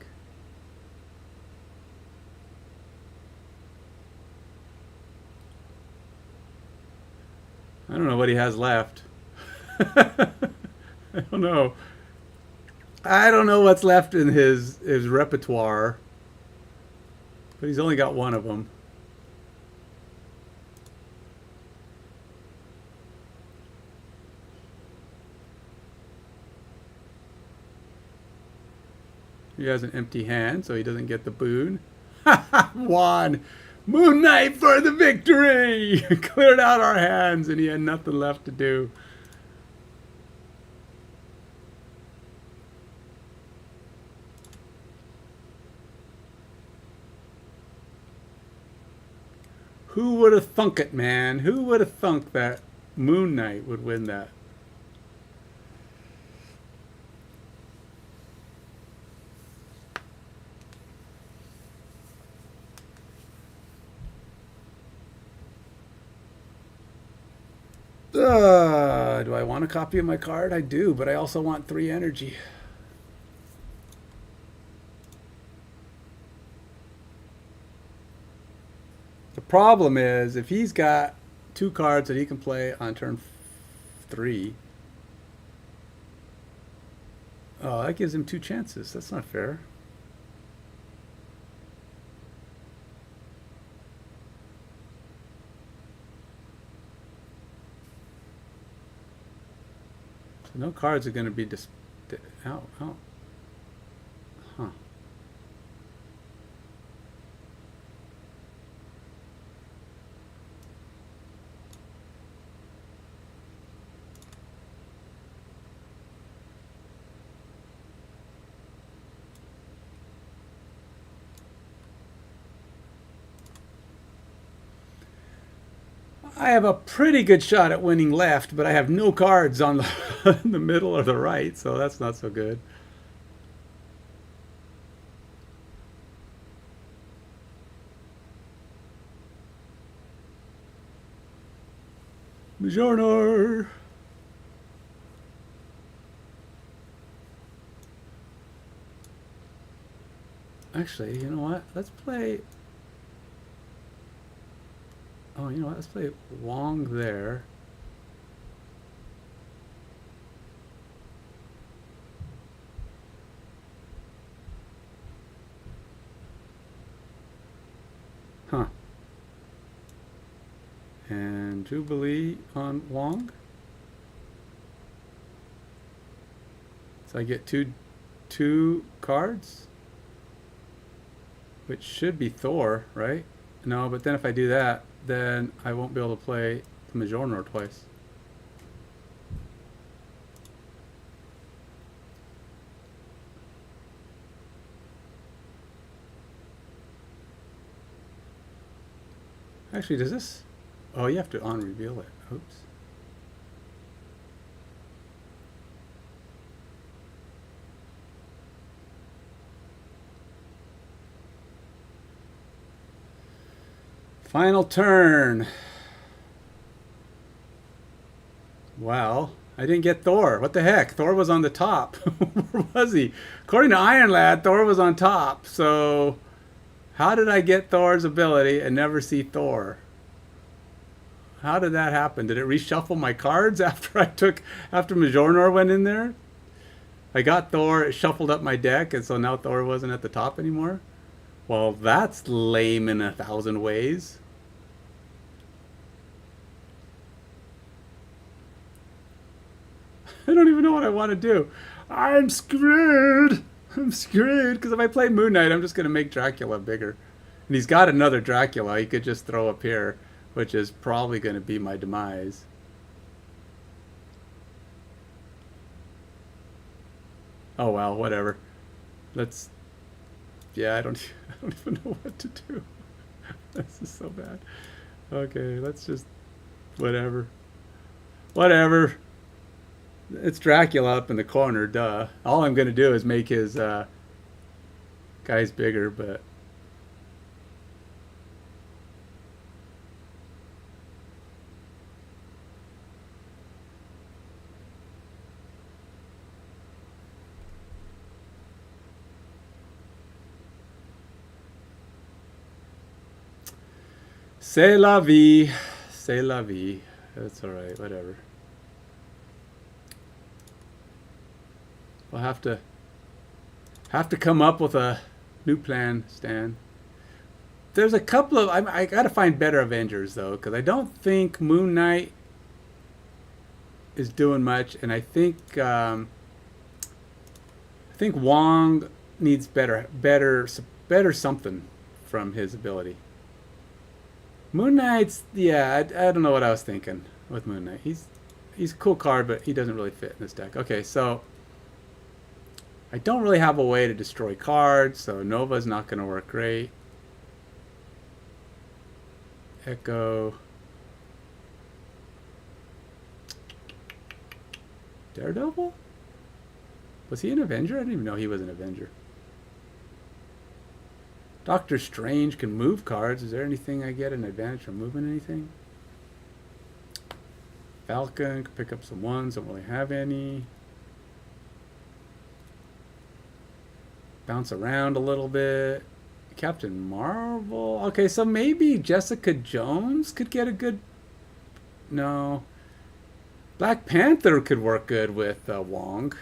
I don't know what he has left. I don't know. I don't know what's left in his repertoire. But he's only got one of them. He has an empty hand, so he doesn't get the boon. One! Moon Knight for the victory! Cleared out our hands and he had nothing left to do. Who would have thunk it, man? Who would have thunk that Moon Knight would win that? Do I want a copy of my card? I do, but I also want 3 energy. The problem is, if he's got 2 cards that he can play on turn 3, oh, that gives him 2 chances. That's not fair. No cards are going to be out. Oh. Huh. I have a pretty good shot at winning left, but I have no cards on the, the middle or the right, so that's not so good. Buongiorno. Actually, you know what? Let's play... Oh, you know what? Let's play Wong there. Huh. And Jubilee on Wong. So I get two cards. which should be Thor, right? No, but then if I do that, then I won't be able to play the Mjolnir twice. Actually, does this? Oh, you have to on-reveal it. Oops. Final turn. Well, I didn't get Thor. What the heck? Thor was on the top. Where was he? According to Iron Lad, Thor was on top. So, how did I get Thor's ability and never see Thor? How did that happen? Did it reshuffle my cards after after Mjolnir went in there? I got Thor, it shuffled up my deck, and so now Thor wasn't at the top anymore? Well, that's lame in 1,000 ways. I don't even know what I want to do. I'm screwed. I'm screwed because if I play Moon Knight, I'm just going to make Dracula bigger. And he's got another Dracula he could just throw up here, which is probably going to be my demise. Oh well, whatever. Let's. Yeah, I don't even know what to do. This is so bad. Okay, let's just. Whatever. Whatever. It's Dracula up in the corner, duh. All I'm going to do is make his guys bigger, but... C'est la vie. C'est la vie. That's alright, whatever. We'll have to come up with a new plan, Stan. There's a couple of I gotta find better Avengers though, because I don't think Moon Knight is doing much, and I think Wong needs better something from his ability. Moon Knight's I don't know what I was thinking with Moon Knight. He's a cool card, but he doesn't really fit in this deck. Okay, so I don't really have a way to destroy cards, so Nova's not going to work great. Echo. Daredevil? Was he an Avenger? I didn't even know he was an Avenger. Doctor Strange can move cards. Is there anything I get an advantage from moving anything? Falcon can pick up some ones. Don't really have any. Bounce around a little bit. Captain Marvel. Okay, so maybe Jessica Jones could get a good... No. Black Panther could work good with Wong.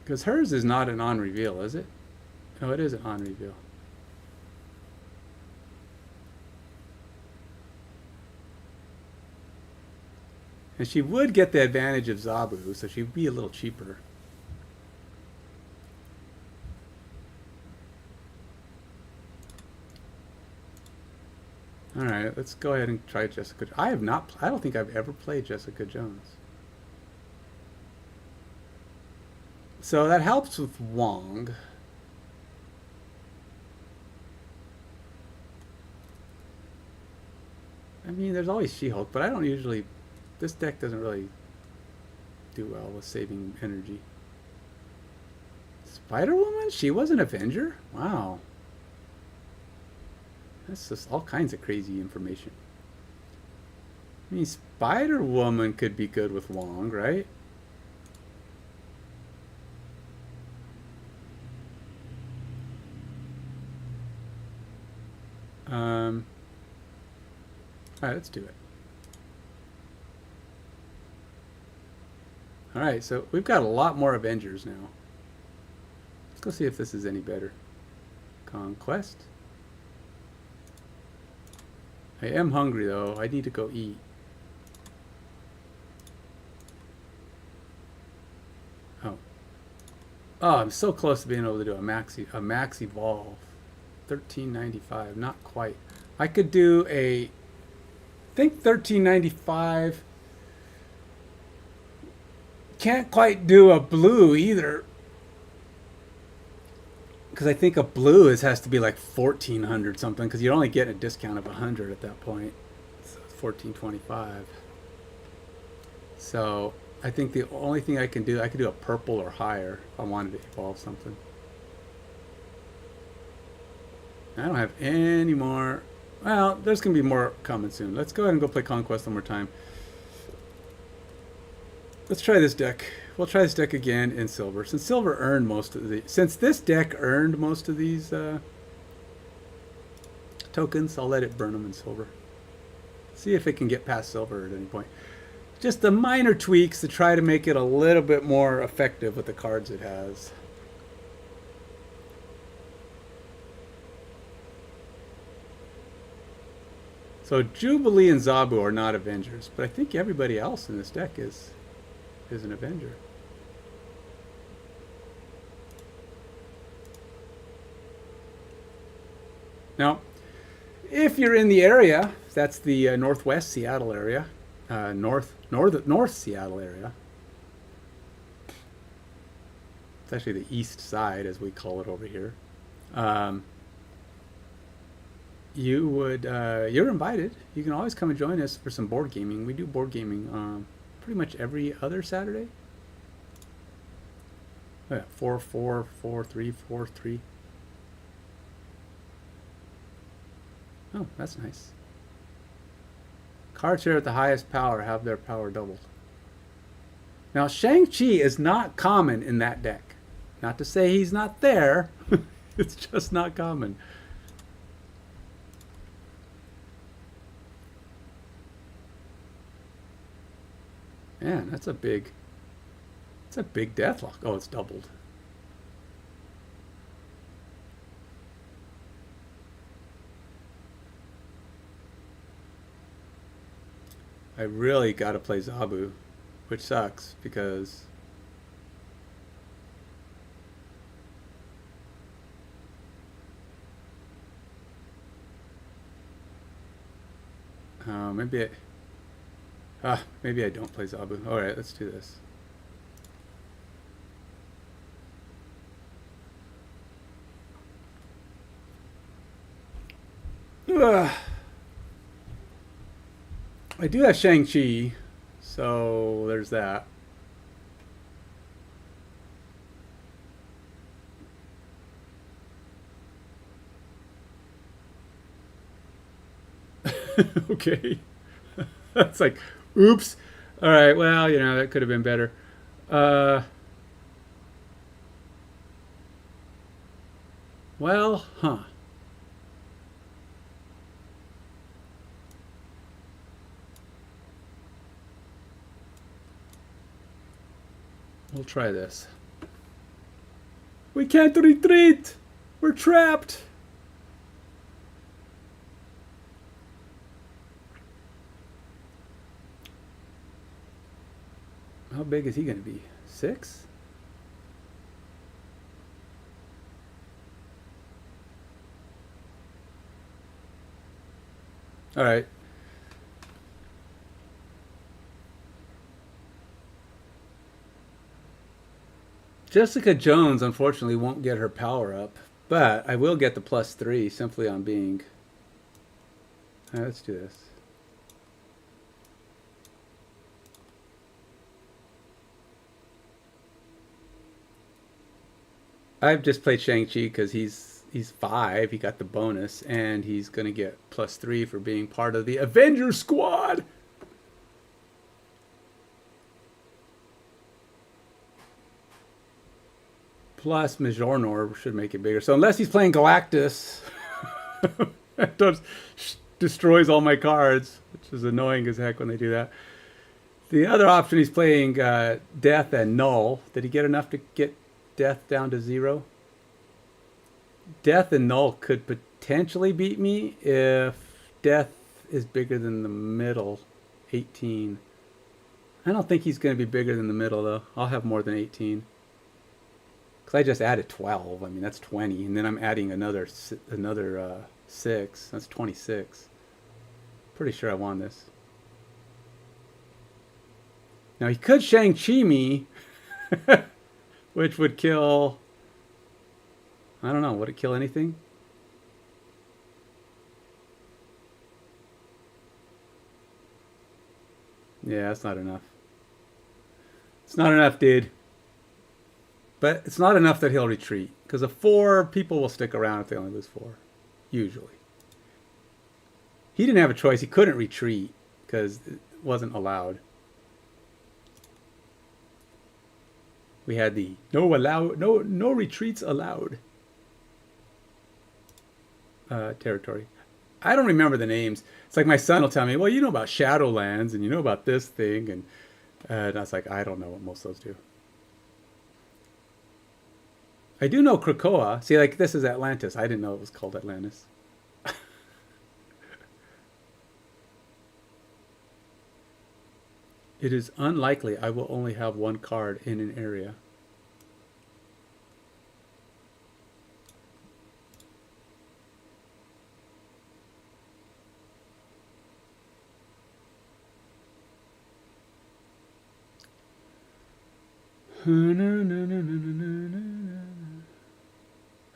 Because hers is not an on-reveal, is it? No, it is an on-reveal. And she would get the advantage of Zabu, so she'd be a little cheaper. Alright, let's go ahead and try Jessica. I don't think I've ever played Jessica Jones. So that helps with Wong. I mean, there's always She-Hulk, but I don't usually... This deck doesn't really do well with saving energy. Spider-Woman? She was an Avenger? Wow. That's just all kinds of crazy information. I mean, Spider-Woman could be good with Wong, right? Alright, let's do it. Alright, so we've got a lot more Avengers now. Let's go see if this is any better. Conquest. I am hungry though. I need to go eat. Oh. Oh, I'm so close to being able to do a max evolve. 1395, not quite. I could do I think 1395. Can't quite do a blue either. Because I think a blue has to be like 1400 something, because you're only getting a discount of 100 at that point. So it's 1425. So I think the only thing I could do a purple or higher if I wanted to evolve something. I don't have any more. Well, there's going to be more coming soon. Let's go ahead and go play Conquest one more time. Let's try this deck. We'll try this deck again in silver. Since this deck earned most of these tokens, I'll let it burn them in silver. See if it can get past silver at any point. Just the minor tweaks to try to make it a little bit more effective with the cards it has. So Jubilee and Zabu are not Avengers, but I think everybody else in this deck is an Avenger. Now, if you're in the area, that's the northwest Seattle area, north Seattle area. It's actually the east side, as we call it over here. You're invited. You can always come and join us for some board gaming. We do board gaming pretty much every other Saturday. Oh, yeah, 4-4, 4-3, 4-3. Oh, that's nice. Cards here at the highest power have their power doubled. Now, Shang-Chi is not common in that deck. Not to say he's not there. It's just not common. Man, that's a big deathlock. Oh, it's doubled. I really got to play Zabu, which sucks because maybe I don't play Zabu. All right, let's do this. I do have Shang-Chi, so there's that. Okay. That's like, oops. All right, well, that could have been better. Well, huh. We'll try this. We can't retreat! We're trapped! How big is he going to be? 6? All right. Jessica Jones, unfortunately, won't get her power up, but I will get the +3 simply on being. All right, let's do this. I've just played Shang-Chi because he's 5. He got the bonus, and he's going to get +3 for being part of the Avengers Squad. Plus Mjolnir should make it bigger. So unless he's playing Galactus, that destroys all my cards, which is annoying as heck when they do that. The other option, he's playing Death and Null. Did he get enough to get Death down to 0? Death and Null could potentially beat me if Death is bigger than the middle, 18. I don't think he's going to be bigger than the middle, though. I'll have more than 18. Because I just added 12. I mean, that's 20. And then I'm adding another 6. That's 26. Pretty sure I won this. Now, he could Shang-Chi me, which would kill... I don't know. Would it kill anything? Yeah, that's not enough. It's not enough, dude. But it's not enough that he'll retreat. Because a 4, people will stick around if they only lose 4. Usually. He didn't have a choice. He couldn't retreat. Because it wasn't allowed. We had the no retreats allowed territory. I don't remember the names. It's like my son will tell me, well, you know about Shadowlands and you know about this thing. And I was like, I don't know what most of those do. I do know Krakoa. See, like, this is Atlantis. I didn't know it was called Atlantis. It is unlikely I will only have one card in an area.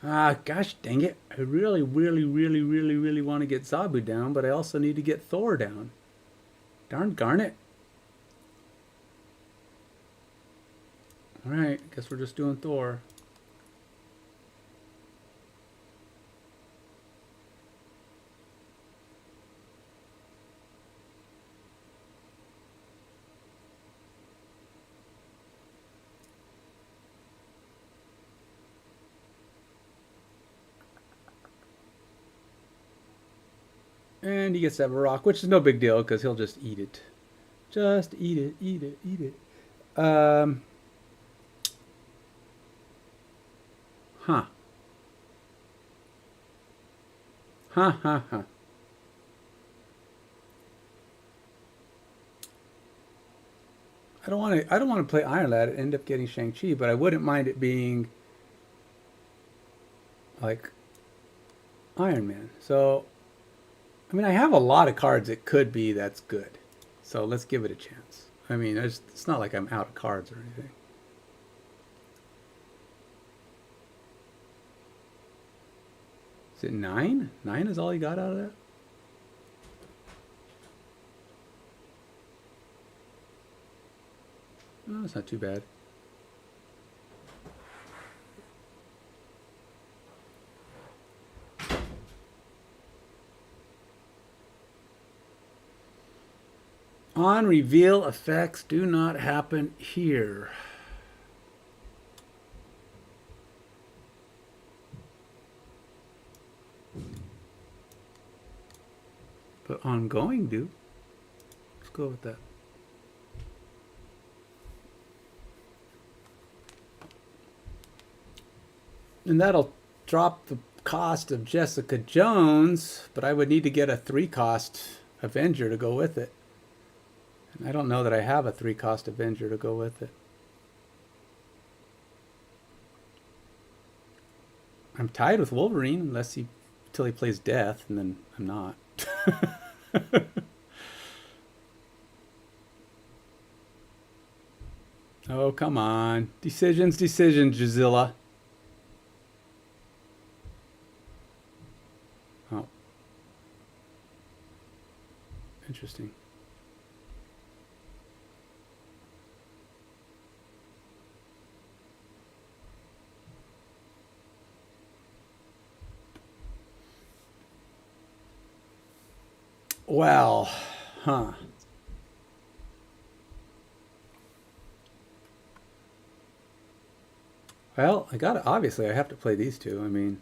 Ah, gosh dang it. I really want to get Zabu down, but I also need to get Thor down. Darn garnet. Alright, guess we're just doing Thor. And he gets to have a rock, which is no big deal because he'll just eat it. Just eat it, eat it, eat it. Huh. Huh, huh, huh. I don't want to play Iron Lad and end up getting Shang-Chi, but I wouldn't mind it being like Iron Man. So I mean, I have a lot of cards it could be that's good. So let's give it a chance. I mean, it's not like I'm out of cards or anything. Is it 9? 9 is all you got out of that? Oh, that's not too bad. On reveal effects do not happen here. But ongoing do. Let's go with that. And that'll drop the cost of Jessica Jones, but I would need to get a 3-cost Avenger to go with it. And I don't know that I have a 3-cost Avenger to go with it. I'm tied with Wolverine until he plays Death, and then I'm not. Oh, come on. Decisions, Jazilla. Oh. Interesting. Well, huh. Well, obviously I have to play these two. I mean,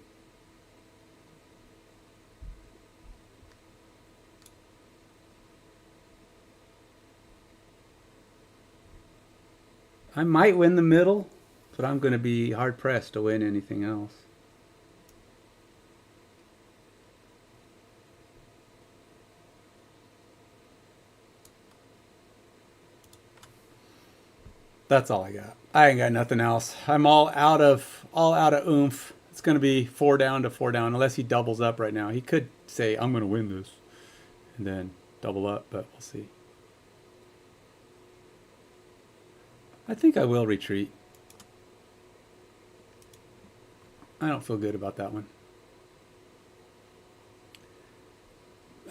I might win the middle, but I'm going to be hard pressed to win anything else. That's all I got. I ain't got nothing else. I'm all out of oomph. It's gonna be 4 down to 4 down unless he doubles up right now. He could say I'm gonna win this and then double up, but we'll see. I think I will retreat. I don't feel good about that one.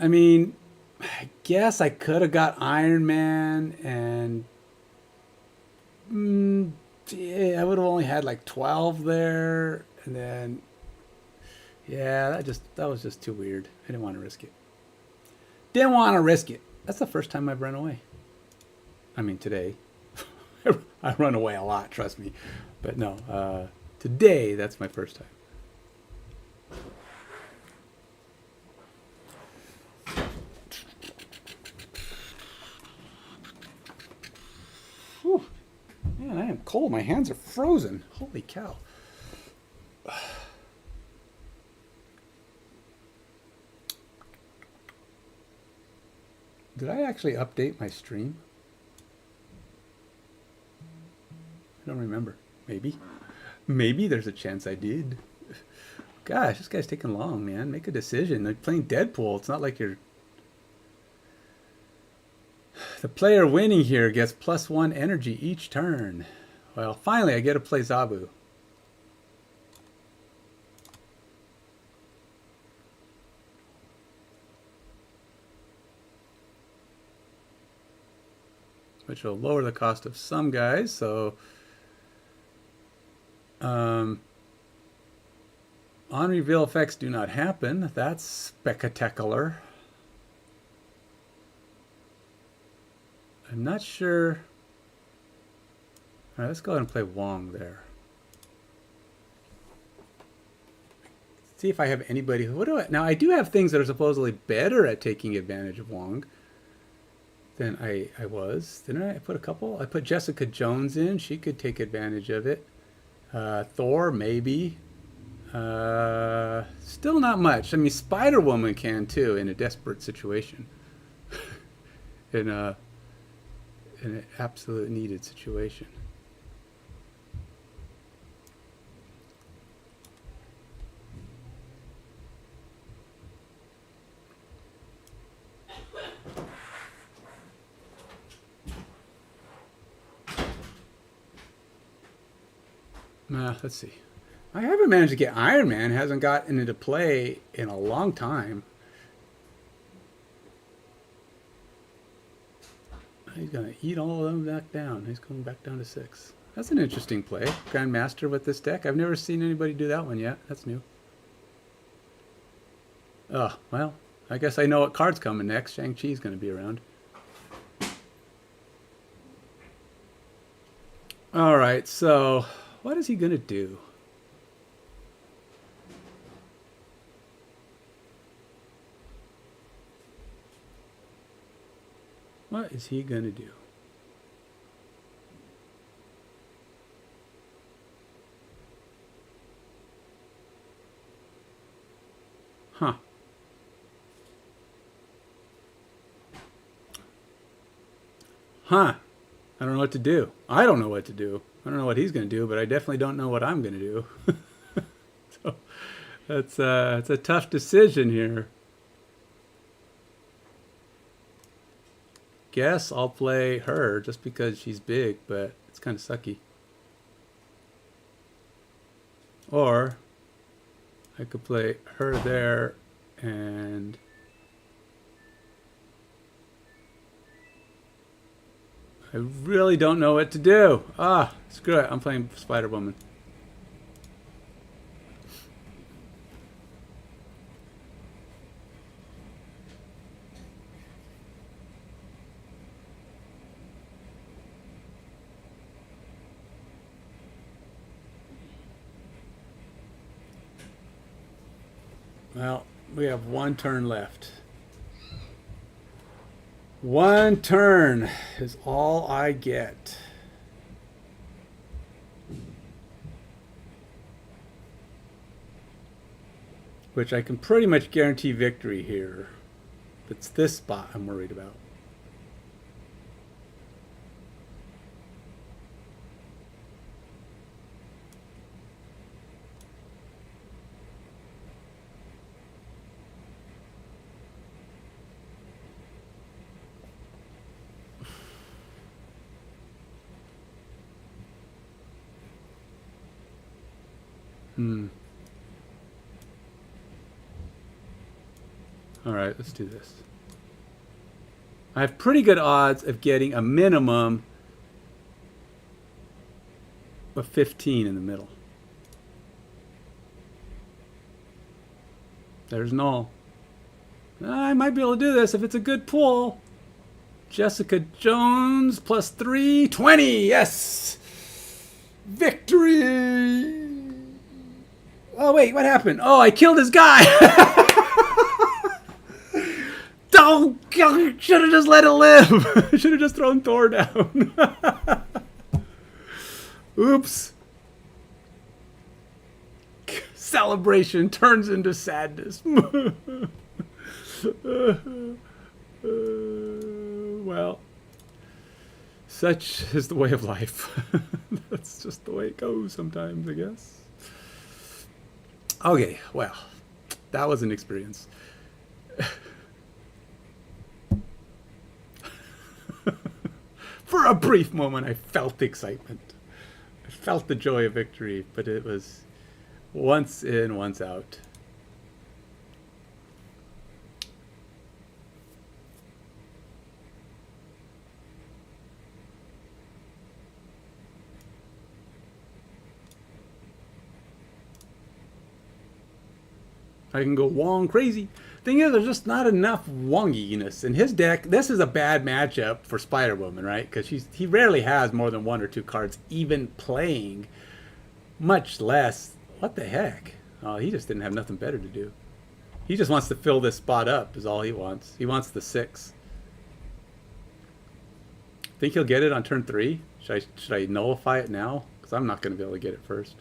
I mean, I guess I could have got Iron Man and yeah, I would have only had like 12 there, and then yeah, that was just too weird. I didn't want to risk it. Didn't want to risk it. That's the first time I've run away. I mean, today. I run away a lot, trust me. But no, today that's my first time. Whew. Man, I am cold. My hands are frozen. Holy cow. Did I actually update my stream? I don't remember. Maybe. Maybe there's a chance I did. Gosh, this guy's taking long, man. Make a decision. They're playing Deadpool. It's not like you're... The player winning here gets +1 energy each turn. Well, finally I get to play Zabu. Which will lower the cost of some guys, so... on-reveal effects do not happen. That's spectacular. I'm not sure... Alright, let's go ahead and play Wong there. See if I have anybody... Now, I do have things that are supposedly better at taking advantage of Wong than I was. Didn't I? I put a couple. I put Jessica Jones in. She could take advantage of it. Thor, maybe. Still not much. I mean, Spider-Woman can too in a desperate situation. in an absolute needed situation. Let's see. I haven't managed to get Iron Man. Hasn't gotten into play in a long time. He's going to eat all of them back down. He's going back down to 6. That's an interesting play. Grandmaster with this deck. I've never seen anybody do that one yet. That's new. Oh, well, I guess I know what card's coming next. Shang-Chi's going to be around. All right, so what is he going to do? What is he going to do? Huh. Huh. I don't know what to do. I don't know what to do. I don't know what he's going to do, but I definitely don't know what I'm going to do. So it's a tough decision here. Guess I'll play her just because she's big, but it's kind of sucky. Or I could play her there and I really don't know what to do. Ah, screw it. I'm playing Spider-Woman. Well, we have one turn left. One turn is all I get. Which I can pretty much guarantee victory here. It's this spot I'm worried about. All right, let's do this. I have pretty good odds of getting a minimum of 15 in the middle. There's null. I might be able to do this if it's a good pull. Jessica Jones plus 320. Yes! Victory! Oh, wait, what happened? Oh, I killed his guy! Oh, should have just let it live. Should have just thrown Thor down. Oops. Celebration turns into sadness. Well, such is the way of life. That's just the way it goes sometimes, I guess. Okay, well, that was an experience. For a brief moment, I felt excitement. I felt the joy of victory, but it was once in, once out. I can go Wong crazy. Thing is, there's just not enough wonginess in his deck. This is a bad matchup for Spider-Woman, right? Because he rarely has more than 1 or 2 cards even playing, much less. What the heck? Oh, he just didn't have nothing better to do. He just wants to fill this spot up is all he wants. He wants the 6. Think he'll get it on turn 3? Should I nullify it now? Because I'm not going to be able to get it first.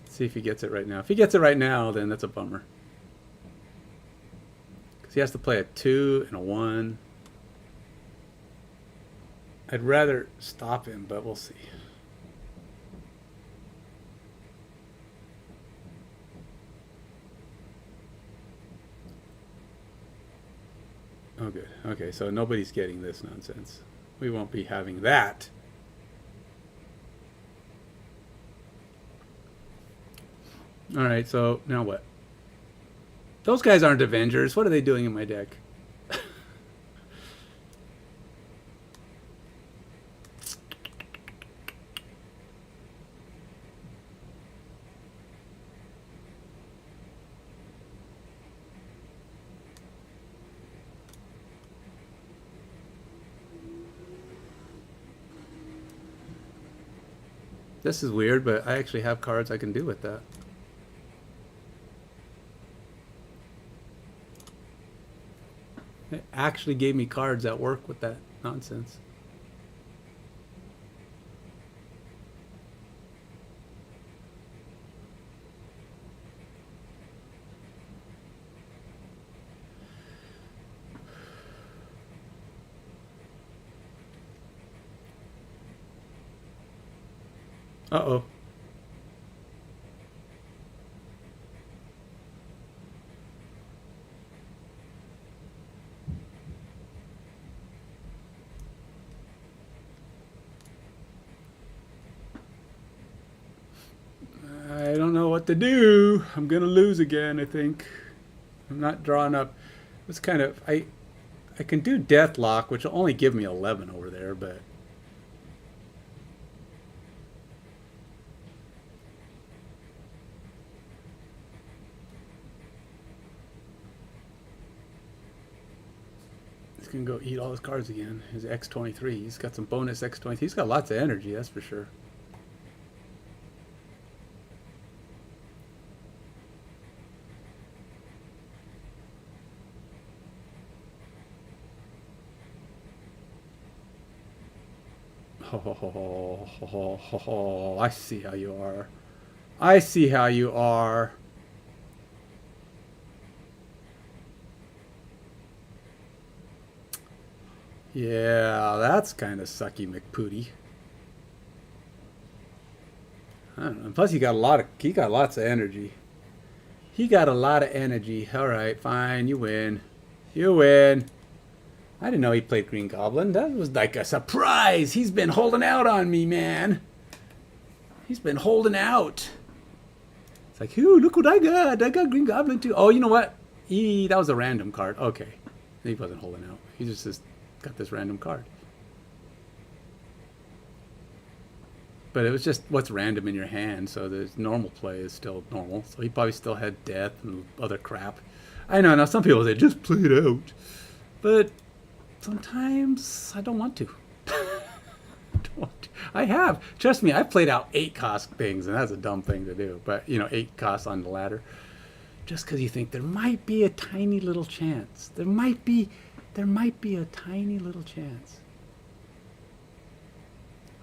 See if he gets it right now. If he gets it right now, then that's a bummer. Because he has to play a 2 and a 1. I'd rather stop him, but we'll see. Oh, good. Okay, so nobody's getting this nonsense. We won't be having that. All right, so now what? Those guys aren't Avengers. What are they doing in my deck? This is weird, but I actually have cards I can do with that. It actually gave me cards that work with that nonsense. Uh-oh. I don't know what to do. I'm gonna lose again, I think. I'm not drawing up. It's kind of I can do Deathlock, which will only give me 11 over there, but he's gonna go eat all his cards again. His X23. He's got some bonus X23. He's got lots of energy, that's for sure. Oh, I see how you are. I see how you are. Yeah, that's kind of sucky, McPooty. I don't know. Plus, he got lots of energy. He got a lot of energy. All right, fine, you win. You win. I didn't know he played Green Goblin. That was like a surprise. He's been holding out on me, man. He's been holding out. It's like, ooh, look what I got. I got Green Goblin too. Oh, you know what? That was a random card. Okay. He wasn't holding out. He just got this random card. But it was just what's random in your hand, so the normal play is still normal. So he probably still had death and other crap. I know, now some people say, just play it out. But sometimes I don't want to. I have. Trust me, I've played out 8 cost things, and that's a dumb thing to do. But, 8 costs on the ladder. Just because you think there might be a tiny little chance. There might be a tiny little chance.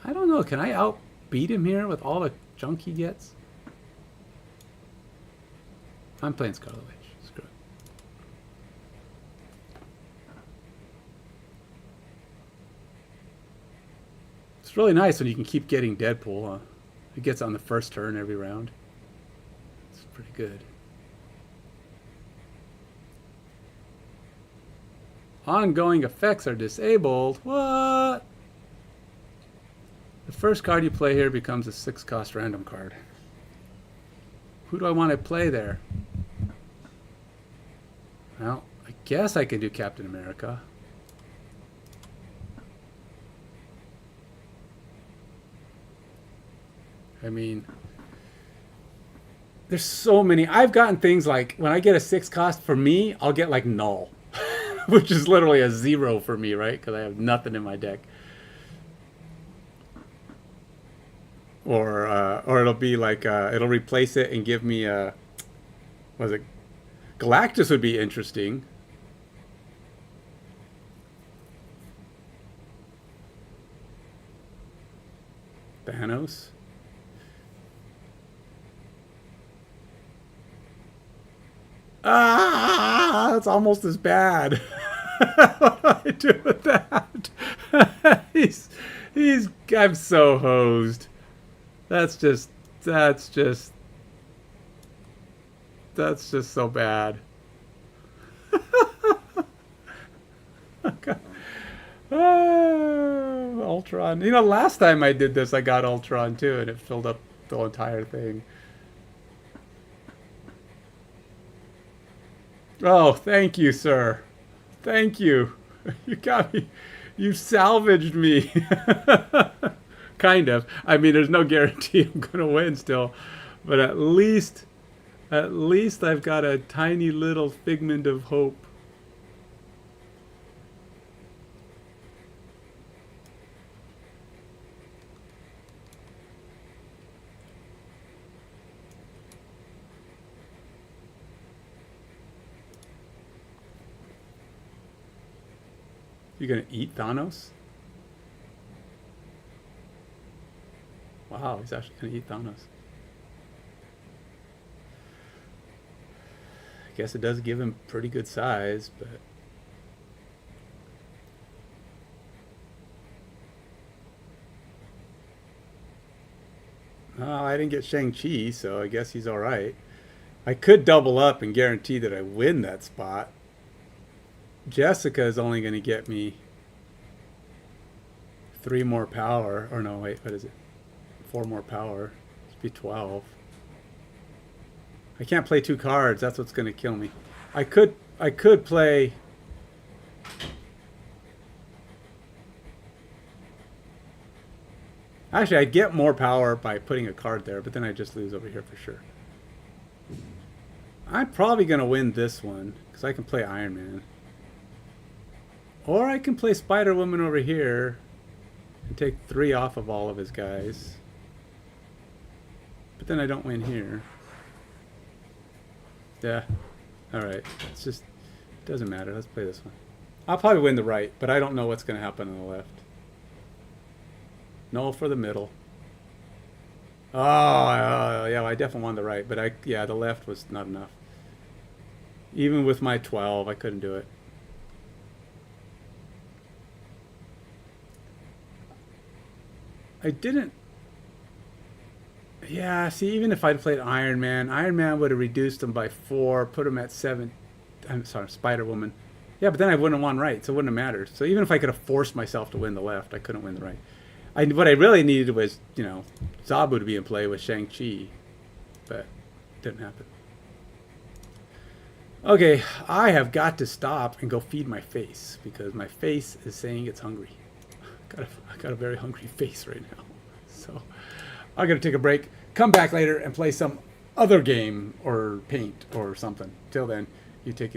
I don't know. Can I outbeat him here with all the junk he gets? I'm playing Scarlet Witch. Screw it. It's really nice when you can keep getting Deadpool, huh? It gets on the first turn every round. It's pretty good. Ongoing effects are disabled. What? The first card you play here becomes a 6-cost random card. Who do I want to play there? Well, I guess I can do Captain America. I mean, there's so many. I've gotten things like, when I get a 6 cost, for me, I'll get like null. Which is literally a 0 for me, right? Because I have nothing in my deck. Or it'll be like, it'll replace it and give me a, what is it? Galactus would be interesting. Thanos. Ah, that's almost as bad. What do I do with that? I'm so hosed. That's just so bad. Ultron. Last time I did this, I got Ultron too, and it filled up the entire thing. Oh, thank you, sir. Thank you. You got me. You salvaged me. Kind of. I mean, there's no guarantee I'm going to win still. But at least I've got a tiny little figment of hope. You gonna eat Thanos? Wow, he's actually gonna eat Thanos. I guess it does give him pretty good size, but oh, I didn't get Shang-Chi, so I guess he's alright. I could double up and guarantee that I win that spot. Jessica is only going to get me 3 more power. Or no, wait, what is it? 4 more power. It'd be 12. I can't play 2 cards. That's what's going to kill me. I could play... Actually, I'd get more power by putting a card there, but then I just lose over here for sure. I'm probably going to win this one, because I can play Iron Man. Or I can play Spider-Woman over here and take 3 off of all of his guys. But then I don't win here. Yeah. Alright. It's just... It doesn't matter. Let's play this one. I'll probably win the right, but I don't know what's going to happen on the left. No for the middle. Oh, yeah, I definitely won the right, but yeah, the left was not enough. Even with my 12, I couldn't do it. I didn't... Yeah, see, even if I'd played Iron Man would have reduced him by 4, put him at 7. I'm sorry, Spider-Woman. Yeah, but then I wouldn't have won right, so it wouldn't have mattered. So even if I could have forced myself to win the left, I couldn't win the right. What I really needed was, you know, Zabu to be in play with Shang-Chi, but didn't happen. Okay, I have got to stop and go feed my face because my face is saying it's hungry. I got a very hungry face right now. So I'm going to take a break, come back later and play some other game or paint or something. Till then, you take it easy.